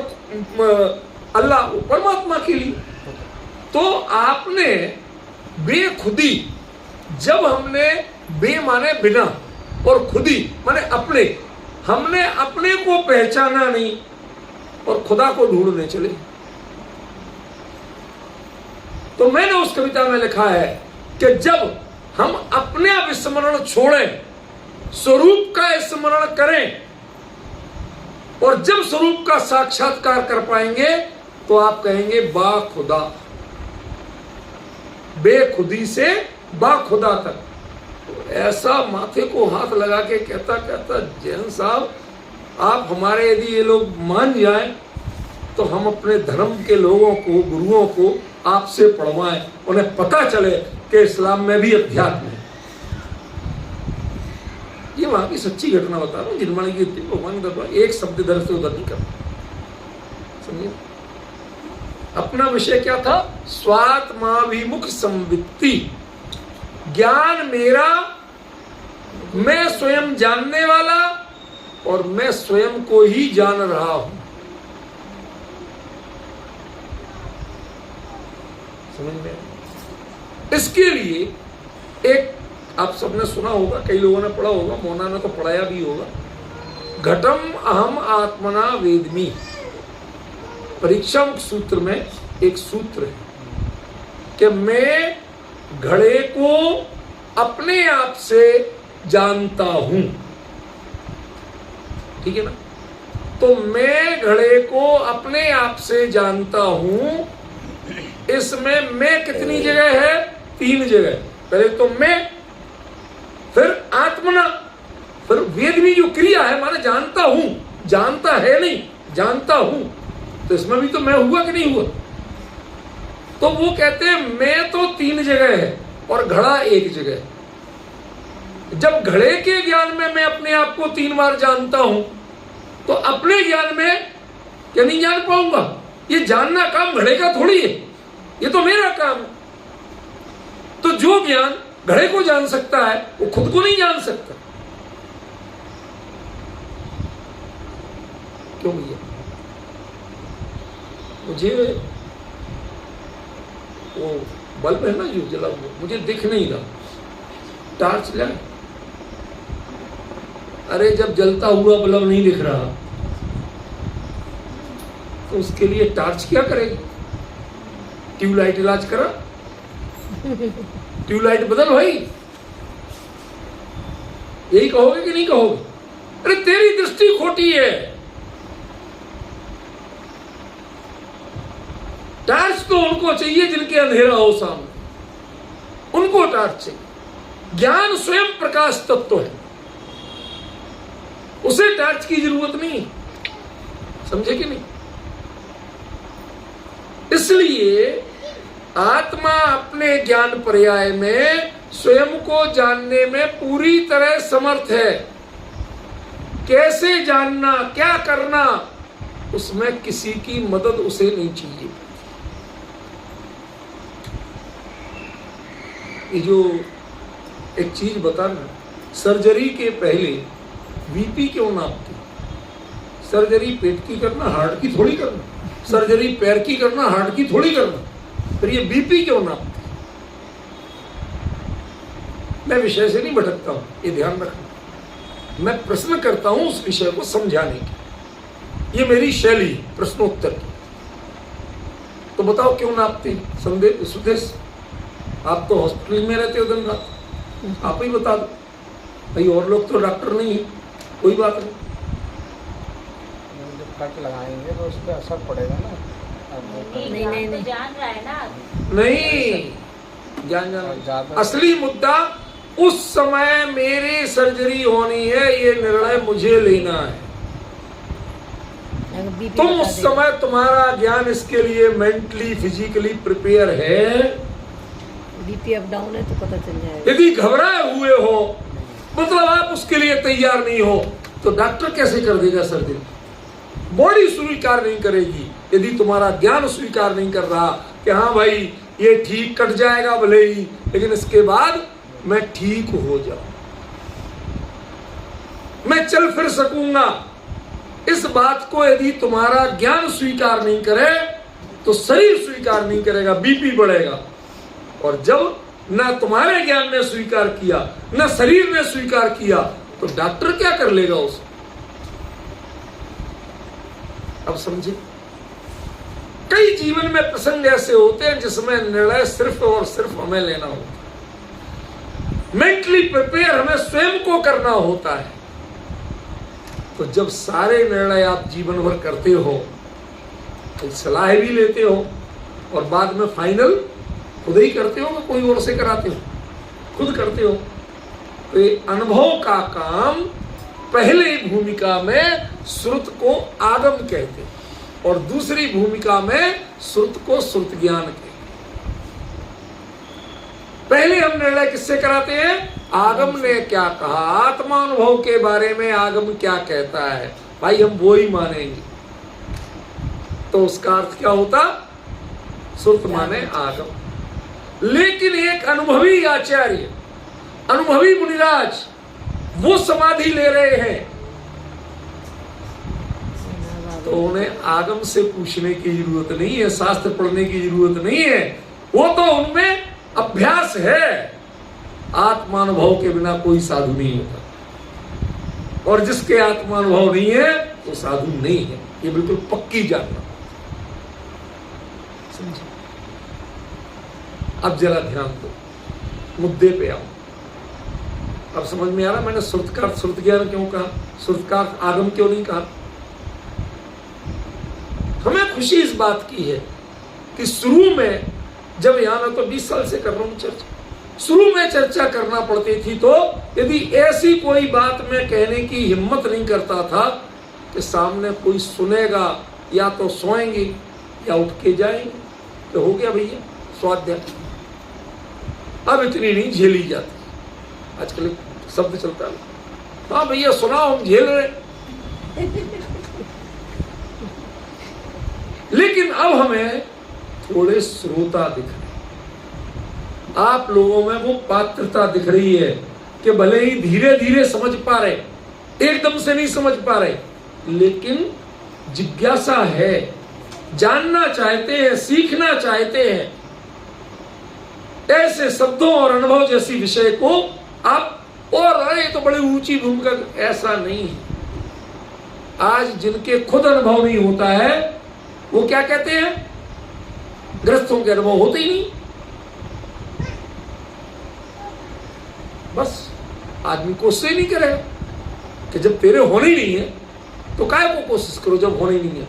अल्लाह परमात्मा के लिए। तो आपने बेखुदी, जब हमने बे माने बिना और खुदी माने अपने, हमने अपने को पहचाना नहीं और खुदा को ढूंढने चले। तो मैंने उस कविता में लिखा है कि जब हम अपने विस्मरण छोड़ें, स्वरूप का स्मरण करें, और जब स्वरूप का साक्षात्कार कर पाएंगे तो आप कहेंगे बा खुदा। बेखुदी से बाखुदा तक। तो ऐसा माथे को हाथ लगा के कहता जैन साहब, आप हमारे यदि ये लोग मान जाएं तो हम अपने धर्म के लोगों को, गुरुओं को आपसे पढ़वाएं, उन्हें पता चले कि इस्लाम में भी अध्यात्म है। ये वहां की सच्ची घटना बता रहा हूँ। जिनवाणी की भगवान के दरबार, एक शब्द इधर से उधर नहीं करना, समझिए। अपना विषय क्या था? स्वात्माभिमुख संवित्ति, ज्ञान मेरा, मैं स्वयं जानने वाला और मैं स्वयं को ही जान रहा हूं। समझ में? इसके लिए एक, आप सबने सुना होगा, कई लोगों ने पढ़ा होगा, मोना ने तो पढ़ाया भी होगा, घटम अहम आत्मना वेदमी। परीक्षा सूत्र में एक सूत्र है कि मैं घड़े को अपने आप से जानता हूं, ठीक है ना? तो मैं घड़े को अपने आप से जानता हूं। इसमें मैं कितनी जगह है? 3 जगह। पहले तो मैं, फिर आत्मना, फिर वेद में जो क्रिया है माने जानता हूं, जानता है नहीं, जानता हूं। तो इसमें भी तो मैं हुआ कि नहीं हुआ? तो वो कहते हैं मैं तो 3 जगह है और घड़ा 1 जगह है। जब घड़े के ज्ञान में मैं अपने आप को 3 बार जानता हूं, तो अपने ज्ञान में क्या नहीं जान पाऊंगा? ये जानना काम घड़े का थोड़ी है, ये तो मेरा काम है। तो जो ज्ञान घड़े को जान सकता है वो खुद को नहीं जान सकता। क्यों भैया? मुझे वो बल्ब है ना जो जला हुआ, मुझे दिख नहीं रहा, टॉर्च लाए। अरे जब जलता हुआ बल्ब नहीं दिख रहा तो उसके लिए टॉर्च क्या करेगी? ट्यूबलाइट इलाज करा, ट्यूबलाइट बदल भाई। यही कहोगे कि नहीं कहोगे? अरे तेरी दृष्टि खोटी है। टॉर्च तो उनको चाहिए जिनके अंधेरा हो सामने, उनको टॉर्च चाहिए। ज्ञान स्वयं प्रकाश तत्व है, उसे टॉर्च की जरूरत नहीं, समझे कि नहीं? इसलिए आत्मा अपने ज्ञान पर्याय में स्वयं को जानने में पूरी तरह समर्थ है। कैसे जानना, क्या करना, उसमें किसी की मदद उसे नहीं चाहिए। ये जो एक चीज बताना, सर्जरी के पहले बीपी क्यों नापते? सर्जरी पेट की करना, हार्ट की थोड़ी करना। सर्जरी पैर की करना, हार्ट की थोड़ी करना। फिर ये बीपी क्यों नापते? मैं विषय से नहीं भटकता हूं, ये ध्यान रखना। मैं प्रश्न करता हूं उस विषय को समझाने की। ये मेरी शैली प्रश्नोत्तर की। तो बताओ क्यों नापते? संदेह सुदेश, आप तो हॉस्पिटल में रहते हो दिन रात, आप ही बता दो भाई। और लोग तो डॉक्टर नहीं है, कोई बात नहीं। जब कट लगाएंगे तो उस पर असर पड़ेगा ना। नहीं जान रहा है ना। नहीं, जान असली मुद्दा उस समय मेरी सर्जरी होनी है, ये निर्णय मुझे लेना है। तुम उस समय तुम्हारा ज्ञान इसके लिए मेंटली फिजिकली प्रिपेयर है। बीपी अप डाउन है तो पता चल जाएगा। यदि घबराए हुए हो, मतलब आप उसके लिए तैयार नहीं हो, तो डॉक्टर कैसे कर देगा सर्जरी? बॉडी स्वीकार नहीं करेगी यदि तुम्हारा ज्ञान स्वीकार नहीं कर रहा कि हाँ भाई ये ठीक कट जाएगा भले ही, लेकिन इसके बाद मैं ठीक हो जाऊं, मैं चल फिर सकूंगा। इस बात को यदि तुम्हारा ज्ञान स्वीकार नहीं करे तो शरीर स्वीकार नहीं करेगा, बीपी बढ़ेगा। और जब ना तुम्हारे ज्ञान ने स्वीकार किया, ना शरीर ने स्वीकार किया, तो डॉक्टर क्या कर लेगा उसे? अब समझे? कई जीवन में प्रसंग ऐसे होते हैं जिसमें निर्णय सिर्फ और सिर्फ हमें लेना होता है। मेंटली प्रिपेयर हमें स्वयं को करना होता है। तो जब सारे निर्णय आप जीवन भर करते हो, तो सलाह भी लेते हो और बाद में फाइनल खुद ही करते हो कि कोई और से कराते हो? खुद करते हो। तो ये अनुभव का काम पहले भूमिका में श्रुत को आगम कहते और दूसरी भूमिका में श्रुत को श्रुत ज्ञान कहते। पहले हम निर्णय किससे कराते हैं? आगम ने क्या कहा, आत्मानुभव के बारे में आगम क्या कहता है, भाई हम वो ही मानेंगे। तो उसका अर्थ क्या होता? श्रुत माने आगम। लेकिन एक अनुभवी आचार्य, अनुभवी मुनिराज, वो समाधि ले रहे हैं, तो उन्हें आगम से पूछने की जरूरत नहीं है, शास्त्र पढ़ने की जरूरत नहीं है। वो तो उनमें अभ्यास है। आत्मानुभव के बिना कोई साधु नहीं होता, और जिसके आत्मानुभव नहीं है वो साधु नहीं है। ये बिल्कुल पक्की जानना। समझे? अब जरा ध्यान दो, मुद्दे पे आओ। अब समझ में आ रहा मैंने श्रुत का श्रुत ज्ञान क्यों कहा, श्रुत का आगम क्यों नहीं कहा? हमें खुशी इस बात की है कि शुरू में, जब यहां मैं तो 20 साल से कर रहा हूं चर्चा, शुरू में चर्चा करना पड़ती थी, तो यदि ऐसी कोई बात मैं कहने की हिम्मत नहीं करता था कि सामने कोई सुनेगा, या तो सोएंगे या उठ के जाएंगे, तो हो गया भैया स्वाध्याय। अब इतनी नहीं झेली जाती। आजकल शब्द चलता है, हाँ भैया सुनाओ हम झेल रहे। लेकिन अब हमें थोड़े श्रोता दिख रहे, आप लोगों में वो पात्रता दिख रही है कि भले ही धीरे धीरे समझ पा रहे, एकदम से नहीं समझ पा रहे, लेकिन जिज्ञासा है, जानना चाहते हैं, सीखना चाहते हैं। ऐसे शब्दों और अनुभव जैसी विषय को आप, और अरे तो बड़ी ऊंची भूमिका, ऐसा नहीं है। आज जिनके खुद अनुभव नहीं होता है वो क्या कहते हैं? ग्रस्तों के अनुभव होते ही नहीं। बस आदमी कोशिश नहीं करेगा कि जब तेरे होने ही नहीं है तो काय को कोशिश करो जब होने ही नहीं है।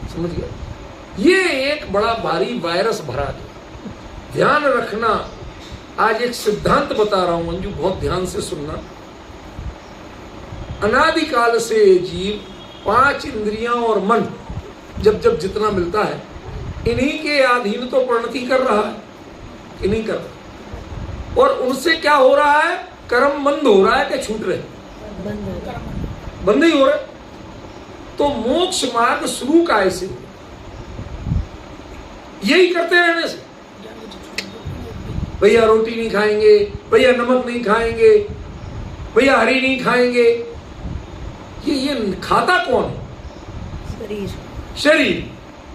समझ गया? ये एक बड़ा भारी वायरस भरा है। ध्यान रखना, आज एक सिद्धांत बता रहा हूं मंजू, बहुत ध्यान से सुनना। अनादिकाल से जीव 5 इंद्रियां और मन जब जब जितना मिलता है, इन्हीं के अधीन तो परिणति कर रहा है, इन्हीं कर रहा। और उनसे क्या हो रहा है? कर्म बंद हो रहा है कि छूट रहे? बंद ही हो रहा है। तो मोक्ष मार्ग शुरू का ऐसे यही करते रहने से, भैया रोटी नहीं खाएंगे, भैया नमक नहीं खाएंगे, भैया हरी नहीं खाएंगे। ये खाता कौन है?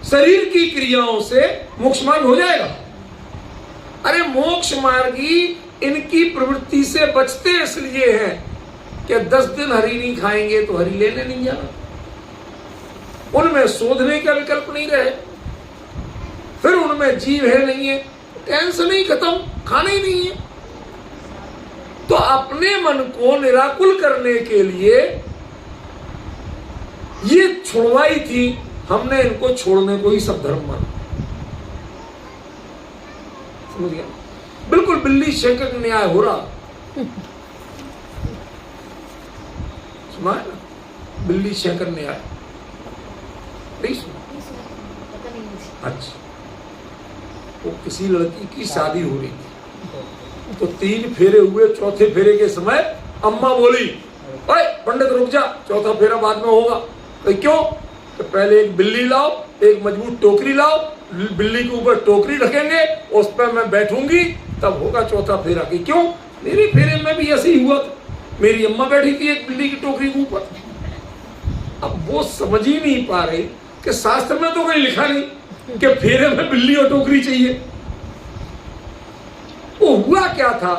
शरीर की क्रियाओं से मोक्ष मार्ग हो जाएगा। अरे मोक्ष मार्गी इनकी प्रवृत्ति से बचते इसलिए हैं कि 10 दिन हरी नहीं खाएंगे तो हरी लेने नहीं जाना, उनमें शोधने का विकल्प नहीं रहे, फिर उनमें जीव है नहीं है, टेंशन ही खत्म, खाना ही नहीं है। तो अपने मन को निराकुल करने के लिए ये छुड़वाई थी हमने, इनको छोड़ने को ही सब धर्म माना। समझ गया? बिल्कुल बिल्ली शेखर का न्याय हो रहा। सुना है ना? बिल्ली शेखर न्याय नहीं सुना? अच्छा, वो किसी लड़की की शादी हो रही थी, तो 3 फेरे हुए, चौथे फेरे के समय अम्मा बोली, ओए पंडित रुक जा, चौथा फेरा बाद में होगा। तो क्यों? तो पहले एक बिल्ली लाओ, एक मजबूत टोकरी लाओ, बिल्ली के ऊपर टोकरी रखेंगे, उस पर मैं बैठूंगी, तब होगा चौथा फेरा। की क्यों? मेरे फेरे में भी ऐसे ही हुआ था, मेरी अम्मा बैठी थी एक बिल्ली की टोकरी के ऊपर। अब वो समझ ही नहीं पा रहे कि शास्त्र में तो कहीं लिखा नहीं कि फेरे में बिल्ली और टोकरी चाहिए। वो हुआ क्या था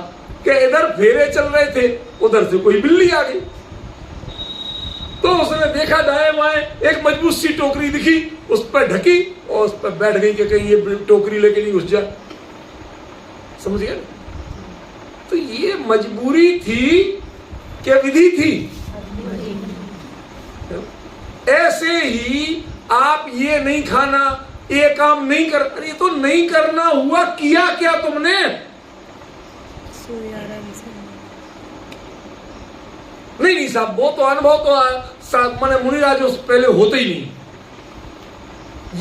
कि इधर फेरे चल रहे थे, उधर से कोई बिल्ली आ गई, तो उसने देखा दाएं बाएं, एक मजबूत सी टोकरी दिखी, उस पर ढकी और उस पर बैठ गई कि कहीं ये टोकरी लेके नहीं घुस जाए। समझ गए? तो ये मजबूरी थी क्या विधि थी? ऐसे ही आप ये नहीं खाना, ये काम नहीं कर, अरे तो नहीं करना हुआ, किया क्या तुमने? नहीं साहब, वो तो अनुभव तो मैंने मुनिराजों से पहले होते ही नहीं।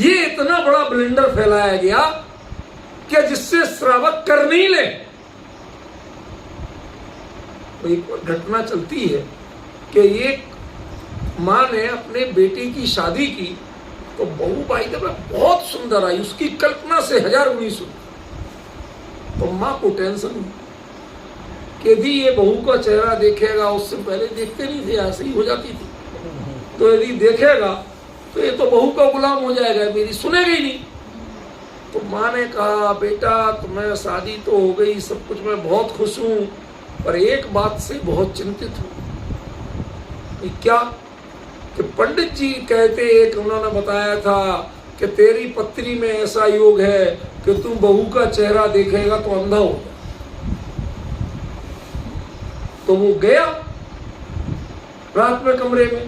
ये इतना बड़ा ब्लेंडर फैलाया गया क्या जिससे श्रावक कर नहीं ले। तो एक घटना चलती है कि एक माँ ने अपने बेटे की शादी की तो बहू भाई जब बहुत सुंदर आई, उसकी कल्पना से 1000 गुनी सुंदर। तो माँ को टेंशन हुई कि यदि ये बहू का चेहरा देखेगा, उससे पहले देखते नहीं थे, ऐसे ही हो जाती थी, तो यदि देखेगा तो ये तो बहू का गुलाम हो जाएगा, मेरी सुनेगा ही नहीं। तो माँ ने कहा, बेटा तुम्हें शादी तो हो गई, सब कुछ मैं बहुत खुश हूं, पर एक बात से बहुत चिंतित हूं। क्या? कि पंडित जी कहते, एक उन्होंने बताया था कि तेरी पत्री में ऐसा योग है कि तू बहू का चेहरा देखेगा तो अंधा हो। तो वो गया रात में कमरे में,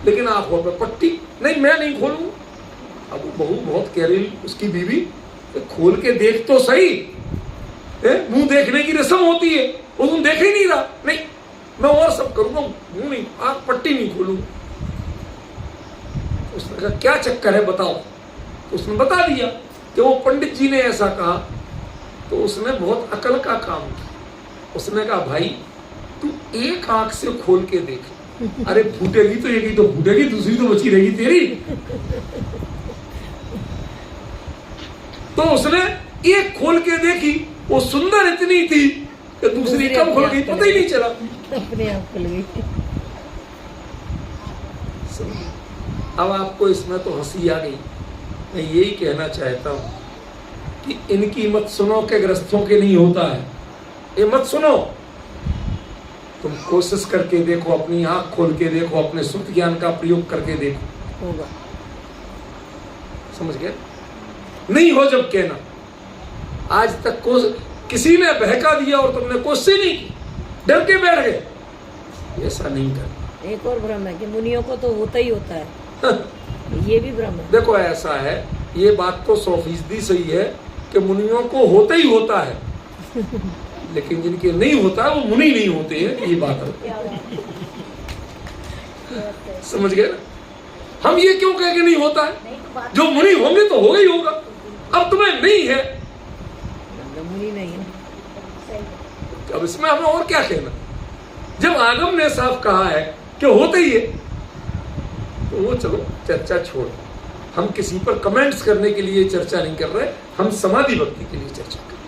लेकिन आंखों पे पट्टी, नहीं मैं नहीं खोलूं। अब वो बहू बहुत कह रही, उसकी बीवी, तो खोल के देख तो सही, मुंह देखने की रस्म होती है, वो तुम देख ही नहीं रहा। नहीं मैं और सब करूंगा, मुंह नहीं, आंख पट्टी नहीं खोलूंगा। उसने कहा क्या चक्कर है बताओ। तो उसने बता दिया कि वो पंडित जी ने ऐसा कहा। तो उसने बहुत अकल का काम किया। उसने कहा भाई तू एक आंख से खोल के देख। अरे फूटेगी तो एक ही तो फूटेगी, दूसरी तो बची रहेगी तेरी। तो उसने एक खोल के देखी, वो सुंदर इतनी थी कि दूसरी कब खुल गई पता ही नहीं चला, अपने आप खुल गई। अब आपको इसमें तो हंसी आ गई। मैं यही कहना चाहता हूं कि इनकी मत सुनो के ग्रस्तों के नहीं होता है, ये मत सुनो। तुम कोशिश करके देखो, अपनी आंख खोल के देखो, अपने शुद्ध ज्ञान का प्रयोग करके देखो, होगा। समझ गए? नहीं हो जब कहना। आज तक को किसी ने बहका दिया और तुमने कोशिश नहीं की, डर के बैठ गए, ऐसा नहीं कर। एक और भ्रम है कि मुनियों को तो होता ही होता है। ये भी भ्रम है। देखो ऐसा है, ये बात तो 100% सही है कि मुनियों को होता ही होता है, लेकिन जिनके नहीं होता वो मुनि नहीं होते हैं, ये बात है। समझ गए ना? हम ये क्यों कहें कि नहीं होता है? जो मुनि होंगे तो होगा ही होगा। अब तुम्हें नहीं है, मुनि नहीं है। अब इसमें हमें और क्या कहना? जब आगम ने साफ कहा है कि होता ही है, तो वो चलो चर्चा छोड़। हम किसी पर कमेंट्स करने के लिए चर्चा नहीं कर रहे, हम समाधि भक्ति के लिए चर्चा कर रहे।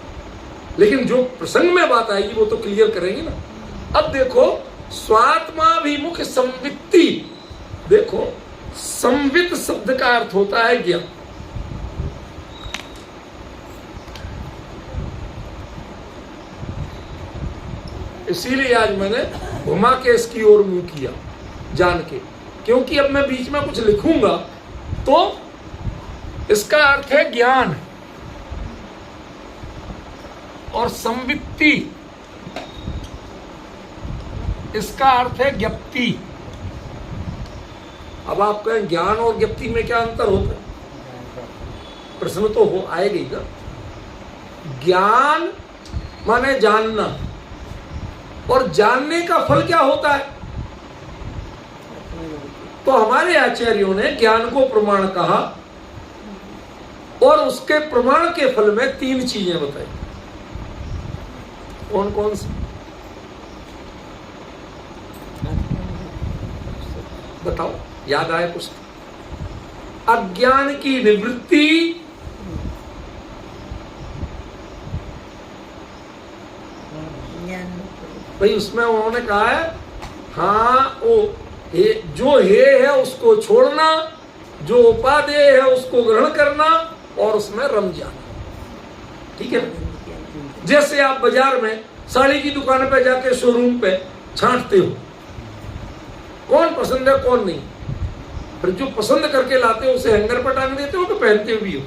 लेकिन जो प्रसंग में बात आएगी वो तो क्लियर करेंगे ना। अब देखो, स्वात्माभिमुख संवित्ति, देखो संवित शब्द का अर्थ होता है ज्ञान। इसीलिए आज मैंने घुमा के इसकी ओर मुंह किया जान के, क्योंकि अब मैं बीच में कुछ लिखूंगा तो इसका अर्थ है ज्ञान, और संवित्ति इसका अर्थ है ज्ञप्ति। अब आप कहें ज्ञान और ज्ञप्ति में क्या अंतर होता है? प्रश्न तो हो आएगा ही ना। ज्ञान माने जानना, और जानने का फल क्या होता है? तो हमारे आचार्यों ने ज्ञान को प्रमाण कहा, और उसके प्रमाण के फल में 3 चीजें बताई। कौन कौन सी बताओ, याद आए कुछ? अज्ञान की निवृत्ति, भाई उसमें उन्होंने कहा है हाँ वो जो है उसको छोड़ना, जो उपादेय है उसको ग्रहण करना, और उसमें रम जाना। ठीक है ना? जैसे आप बाजार में साड़ी की दुकान पे जाके शोरूम पे छांटते हो, कौन पसंद है कौन नहीं, फिर जो पसंद करके लाते हो उसे हैंगर पर टांग देते हो तो पहनते भी हो?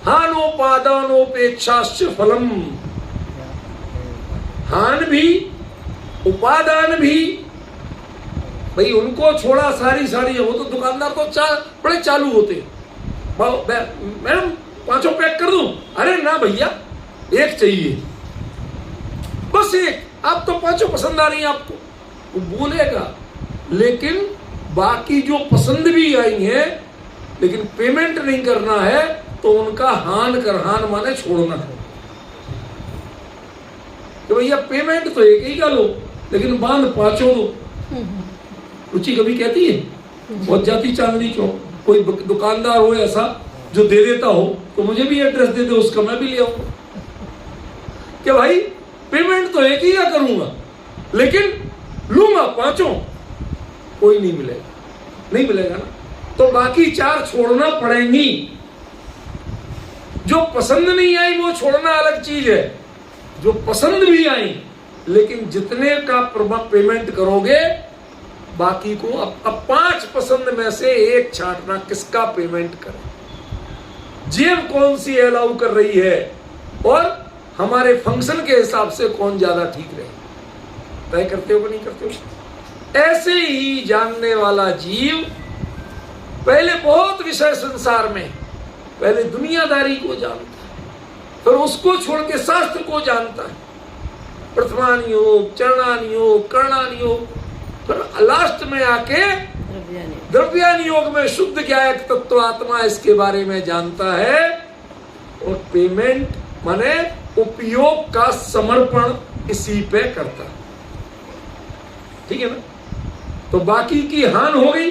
हानोपादानोपेक्षाश्च फलम, हान भी उपादान भी, भाई उनको छोड़ा सारी साड़ी। वो तो दुकानदार तो बड़े चालू होते हैं, मैडम 5 पैक कर दूं? अरे ना भैया, एक चाहिए, बस एक। आप तो 5 पसंद आ रही हैं आपको, वो बोलेगा। लेकिन बाकी जो पसंद भी आई हैं लेकिन पेमेंट नहीं करना है तो उनका हान करहान माने छोड़ना है कि भैया पेमेंट तो एक ही का लो लेकिन बांध पांचों दो। रुचि कभी कहती है बहुत जाती चांदनी क्यों, कोई दुकानदार हो ऐसा जो दे देता हो तो मुझे भी एड्रेस दे दे, उसका मैं भी ले आऊंगा कि भाई पेमेंट तो एक ही का करूंगा लेकिन लूंगा पांचों, कोई नहीं मिलेगा, नहीं मिलेगा ना, तो बाकी चार छोड़ना पड़ेंगी। जो पसंद नहीं आई वो छोड़ना अलग चीज है, जो पसंद भी आई लेकिन जितने का पेमेंट करोगे बाकी को अब 5 पसंद में से एक छांटना, किसका पेमेंट करें, जेब कौन सी अलाउ कर रही है और हमारे फंक्शन के हिसाब से कौन ज्यादा ठीक रहे, तय करते हो कि नहीं करते हो। ऐसे ही जानने वाला जीव पहले बहुत विषय संसार में पहले दुनियादारी को जानता है, फिर उसको छोड़ के शास्त्र को जानता है, प्रथमान योग, चरणान योग, कर्णान योग, फिर लास्ट में आके द्रव्यान योग में शुद्ध ज्ञायक तत्व आत्मा इसके बारे में जानता है। और पेमेंट माने उपयोग का समर्पण इसी पे करता है, ठीक है ना। तो बाकी की हान हो गई,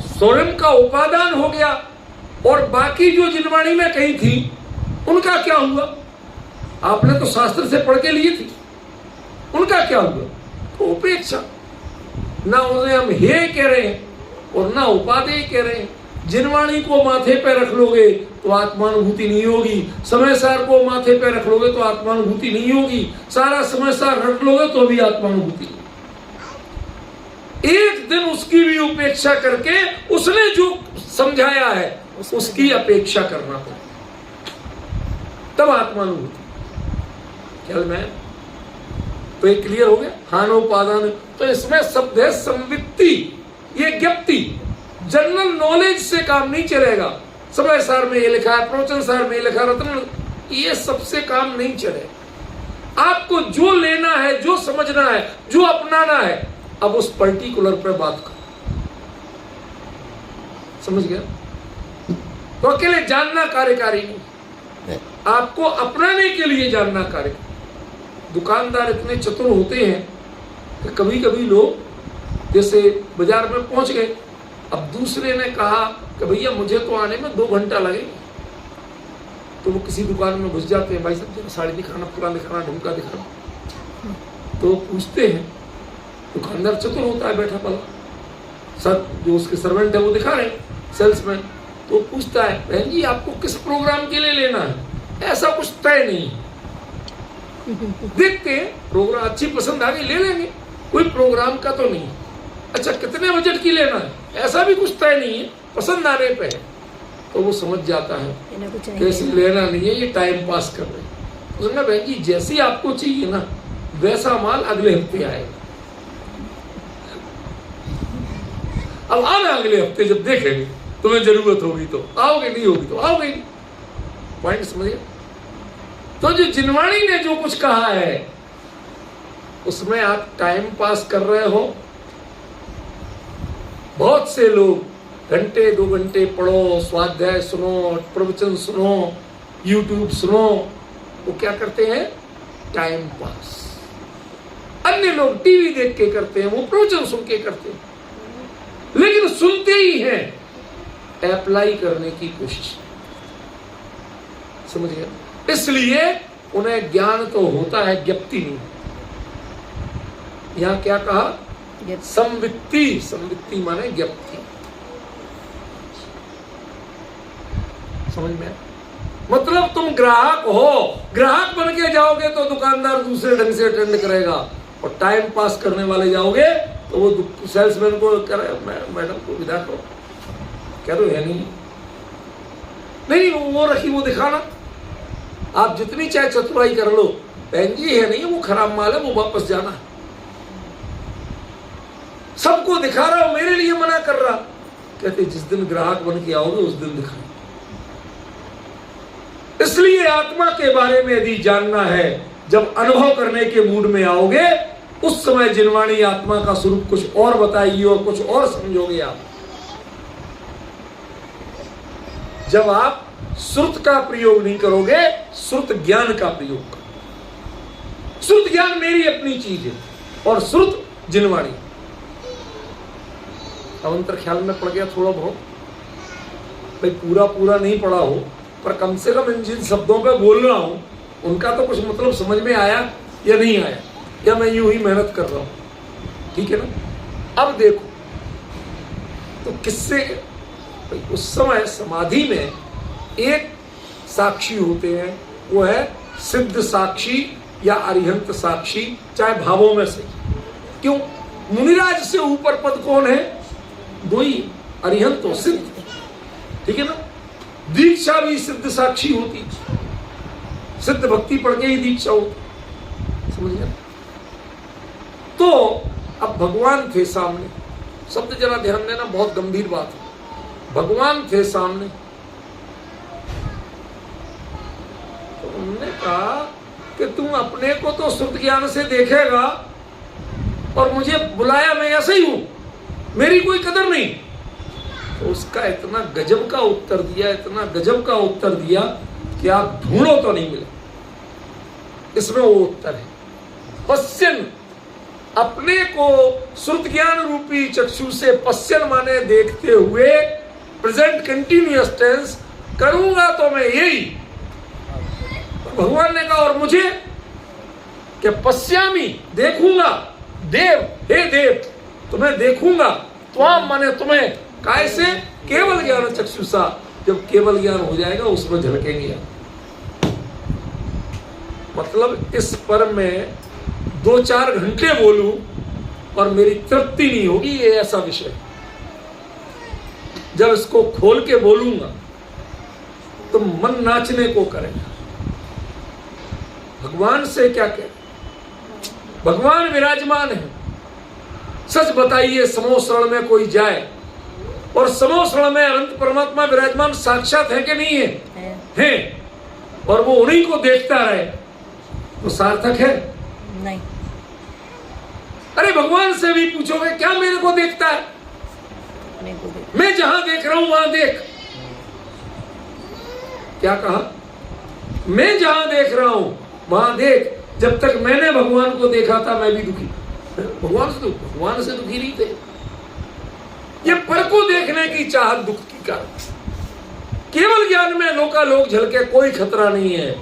स्वयं का उपादान हो गया, और बाकी जो जिनवाणी में कही थी उनका क्या हुआ, आपने तो शास्त्र से पढ़ के लिए थी, उनका क्या हुआ, तो उपेक्षा। ना उन्हें हम हे कह रहे हैं और ना उपादेय कह रहे हैं। जिनवाणी को माथे पे रख लोगे तो आत्मानुभूति नहीं होगी, समय सार को माथे पे रख लोगे तो आत्मानुभूति नहीं होगी, सारा समय सार रख लोगे तो भी आत्मानुभूति नहीं। एक दिन उसकी भी उपेक्षा करके उसने जो समझाया है उसकी अपेक्षा करना पड़ेगा, तब आत्मानुभूति। ख्याल में तो ये क्लियर हो गया। हानोपादान, तो इसमें शब्द है संवित्ति, ये ज्ञप्ति, जनरल नॉलेज से काम नहीं चलेगा। समय सार में ये लिखा है, प्रवचन सार में ये लिखा, रत्न, ये सबसे काम नहीं चलेगा। आपको जो लेना है, जो समझना है, जो अपनाना है, अब उस पर्टिकुलर पे बात करो, समझ गया। तो अकेले जानना कार्यकारी नहीं, आपको अपनाने के लिए जानना कार्यकारी। दुकानदार इतने चतुर होते हैं कि कभी कभी लोग जैसे बाजार में पहुंच गए, अब दूसरे ने कहा कि भैया मुझे तो आने में 2 घंटा लगेगा, तो वो किसी दुकान में घुस जाते हैं, भाई साहब साड़ी दिखाना, फुला दिखाना, ढुमका दिखाना, तो पूछते हैं। दुकानदार चतुर होता है, बैठा पला, सर जो उसके सर्वेंट है वो दिखा रहे सेल्समैन, तो पूछता है बहन जी आपको किस प्रोग्राम के लिए लेना है, ऐसा कुछ तय नहीं, देखते हैं प्रोग्राम अच्छी पसंद आ गई ले लेंगे, कोई प्रोग्राम का तो नहीं। अच्छा कितने बजट की लेना है, ऐसा भी कुछ तय नहीं है, पसंद आने पे है। तो वो समझ जाता है कैसे लेना नहीं है, ये टाइम पास कर रहे हैं। उसने बहन जी जैसी आपको चाहिए ना वैसा माल अगले हफ्ते आएगा। अब आना अगले हफ्ते, जब देखेंगे तुम्हें जरूरत होगी तो आओगे, नहीं होगी तो आओगे नहीं। पॉइंट समझिए। तो जो जिनवाणी ने जो कुछ कहा है उसमें आप टाइम पास कर रहे हो। बहुत से लोग घंटे 2 घंटे पढ़ो, स्वाध्याय सुनो, प्रवचन सुनो, यूट्यूब सुनो, वो क्या करते हैं, टाइम पास। अन्य लोग टीवी देख के करते हैं, वो प्रवचन सुन के करते हैं, लेकिन सुनते ही हैं, अप्लाई करने की कोशिश, समझ गए। इसलिए उन्हें ज्ञान तो होता है, ज्ञप्ति नहीं। यहां क्या कहा, संवित्ति, संवित्ति माने ज्ञप्ति, समझ में। मतलब तुम ग्राहक हो, ग्राहक बन के जाओगे तो दुकानदार दूसरे ढंग से अटेंड करेगा, और टाइम पास करने वाले जाओगे तो वो सेल्समैन को करे मैडम को विदा करो, कह दो है नहीं वो रखी वो दिखाना। आप जितनी चाहे चतुराई कर लो, बहन जी है नहीं वो खराब माल है, वो वापस जाना है। सबको दिखा रहा हूं, मेरे लिए मना कर रहा। कहते जिस दिन ग्राहक बन के आओगे उस दिन दिखाओ। इसलिए आत्मा के बारे में यदि जानना है, जब अनुभव करने के मूड में आओगे उस समय जिनवाणी आत्मा का स्वरूप कुछ और बताइए और कुछ और समझोगे आप। जब आप श्रुत का प्रयोग नहीं करोगे, श्रुत ज्ञान का प्रयोग करो। श्रुत ज्ञान मेरी अपनी चीज है और श्रुत जिनवाणी। अब अंतर ख्याल में पड़ गया थोड़ा बहुत, भाई पूरा पूरा नहीं पड़ा हो पर कम से कम इन जिन शब्दों पे बोल रहा हूं उनका तो कुछ मतलब समझ में आया या नहीं आया, या मैं यूं ही मेहनत कर रहा हूं। ठीक है ना। अब देखो तो किससे, भाई उस समय समाधि में एक साक्षी होते हैं, वो है सिद्ध साक्षी या अरिहंत साक्षी, चाहे भावों में से। क्यों? मुनिराज से ऊपर पद कौन है? दो ही, अरिहंत और सिद्ध। ठीक है ना। दीक्षा भी सिद्ध साक्षी होती, सिद्ध भक्ति पढ़ के ही दीक्षा होती, समझ गया। तो अब भगवान थे सामने, शब्द जरा ध्यान देना, बहुत गंभीर बात है। भगवान थे सामने, तो उन्होंने कहा कि तुम अपने को तो शुद्ध ज्ञान से देखेगा और मुझे बुलाया मैं ऐसे ही हूं, मेरी कोई कदर नहीं। तो उसका इतना गजब का उत्तर दिया, इतना गजब का उत्तर दिया कि आप ढूंढो तो नहीं मिले। इसमें वो उत्तर है, पश्यन, अपने को श्रुत ज्ञान रूपी चक्षु से पश्यन माने देखते हुए, प्रेजेंट कंटिन्यूअस टेंस, करूंगा तो मैं यही। भगवान ने कहा और मुझे कि पश्यामी, देखूंगा, देव, हे देव तुम्हें देखूंगा, त्वाम माने तुम्हें, कैसे? केवल ज्ञान चक्षुषा, जब केवल ज्ञान हो जाएगा उसमें झलकेंगे। मतलब इस पर मैं 2-4 घंटे बोलूं और मेरी तृप्ति नहीं होगी, ये ऐसा विषय। जब इसको खोल के बोलूंगा तो मन नाचने को करेगा। भगवान से क्या कहें? भगवान विराजमान है। सच बताइए, समोसरण में कोई जाए और समोसरण में अनंत परमात्मा विराजमान साक्षात है कि नहीं है? है। और वो उन्हीं को देखता रहे तो सार्थक है? नहीं। अरे भगवान से भी पूछोगे क्या मेरे को देखता है? मैं जहां देख रहा हूं वहां देख। क्या कहा? मैं जहां देख रहा हूं वहां देख। जब तक मैंने भगवान को देखा था मैं भी दुखी, भगवान से दुखी नहीं थे। ये पर को देखने की चाहत दुख की कारण। केवल ज्ञान में लोकालोक झलके कोई खतरा नहीं है,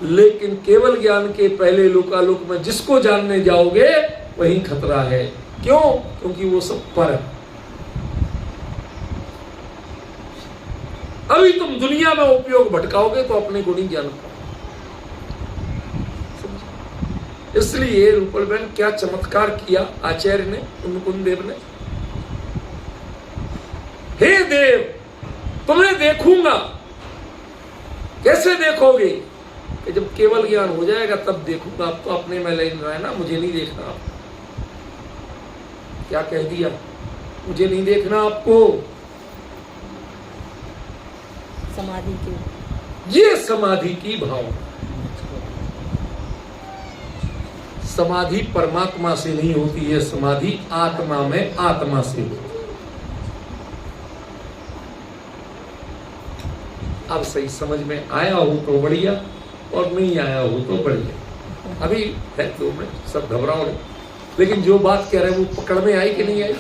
लेकिन केवल ज्ञान के पहले लोकालोक में जिसको जानने जाओगे वही खतरा है। क्यों? क्योंकि वो सब पर है। अभी तुम दुनिया में उपयोग भटकाओगे तो अपने को नहीं जान पाओगे। इसलिए रूपल बहन क्या चमत्कार किया आचार्य ने, मुकुंद देव ने। हे देव तुम्हें देखूंगा। कैसे देखोगे? कि जब केवल ज्ञान हो जाएगा तब देखूंगा। अब तो अपने में लीन रहना, मुझे नहीं देखना आपको। क्या कह दिया? मुझे नहीं देखना आपको। समाधि की, ये समाधि की भाव। समाधि परमात्मा से नहीं होती है, समाधि आत्मा में आत्मा से होती है। अब सही समझ में आया हो तो बढ़िया, और नहीं आया हो तो बढ़िया। अभी है 2 मिनट, सब घबराओ नहीं, लेकिन जो बात कह रहे हैं वो पकड़ में आई कि नहीं आई?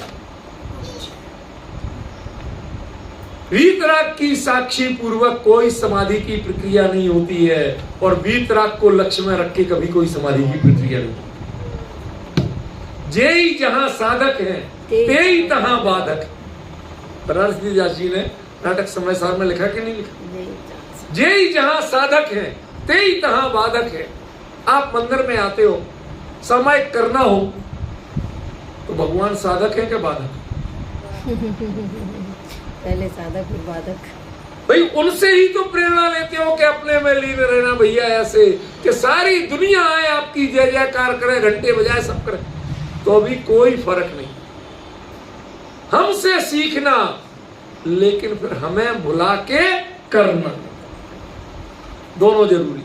वीतराग की साक्षी पूर्वक कोई समाधि की प्रक्रिया नहीं होती है, और वीतराग को लक्ष्य में रख के कभी कोई समाधि की प्रक्रिया नहीं। जेई जहां साधक है तेई तहां बाधक। बनारसी दास जी ने नाटक समय सार में लिखा कि नहीं लिखा? जेई जहां साधक है तेई तहां बाधक है। आप मंदिर में आते हो, सामायिक करना हो तो भगवान साधक है क्या बाधक? पहले साधक फिर बाधक। भाई उनसे ही तो प्रेरणा लेते हो कि अपने में लीन रहना भैया, ऐसे कि सारी दुनिया आए आपकी जय जयकार करे, घंटे बजाए, सब करे, तो अभी कोई फर्क नहीं। हमसे सीखना, लेकिन फिर हमें भुला के करना, दोनों जरूरी।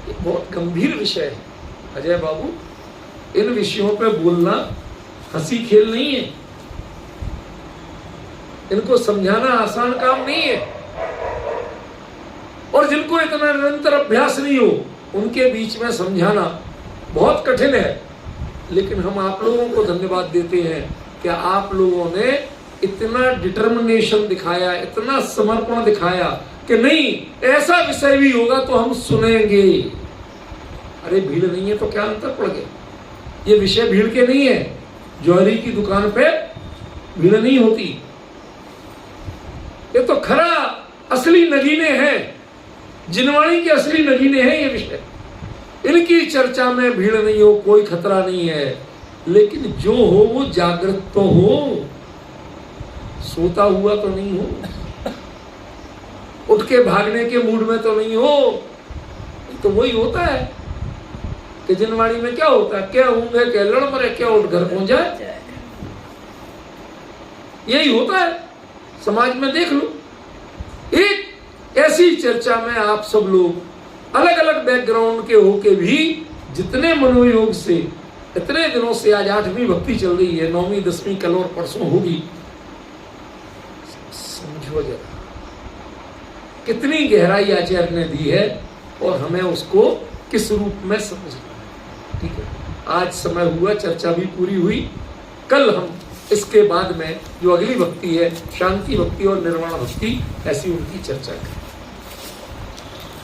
ये बहुत गंभीर विषय है अजय बाबू। इन विषयों पे बोलना हंसी खेल नहीं है। इनको समझाना आसान काम नहीं है, और जिनको इतना निरंतर अभ्यास नहीं हो उनके बीच में समझाना बहुत कठिन है। लेकिन हम आप लोगों को धन्यवाद देते हैं कि आप लोगों ने इतना डिटर्मिनेशन दिखाया, इतना समर्पण दिखाया कि नहीं ऐसा विषय भी होगा तो हम सुनेंगे। अरे भीड़ नहीं है तो क्या अंतर पड़ गया? ये विषय भीड़ के नहीं है। ज्वेलरी की दुकान पे भीड़ नहीं होती। ये तो खरा असली नगीने हैं, जिनवाणी के असली नगीने हैं ये विषय। इनकी चर्चा में भीड़ नहीं हो, कोई खतरा नहीं है। लेकिन जो हो वो जागृत तो हो, सोता हुआ तो नहीं हो, उठ के भागने के मूड में तो नहीं हो। तो वही होता है कि जिनवाणी में क्या होता है, क्या होंगे क्या लड़ मरे, क्या उठ घर पहुंच जाए, यही होता है। समाज में देख लो, एक ऐसी चर्चा में आप सब लोग अलग अलग बैकग्राउंड के होके भी जितने मनोयोग से इतने दिनों से, आज 8वीं भक्ति चल रही है, 9वीं 10वीं कल और परसों होगी, समझो जरा कितनी गहराई आचार्य ने दी है और हमें उसको किस रूप में समझना है। ठीक है, आज समय हुआ, चर्चा भी पूरी हुई। कल हम इसके बाद में जो अगली भक्ति है शांति भक्ति और निर्वाण भक्ति, ऐसी उनकी चर्चा करें।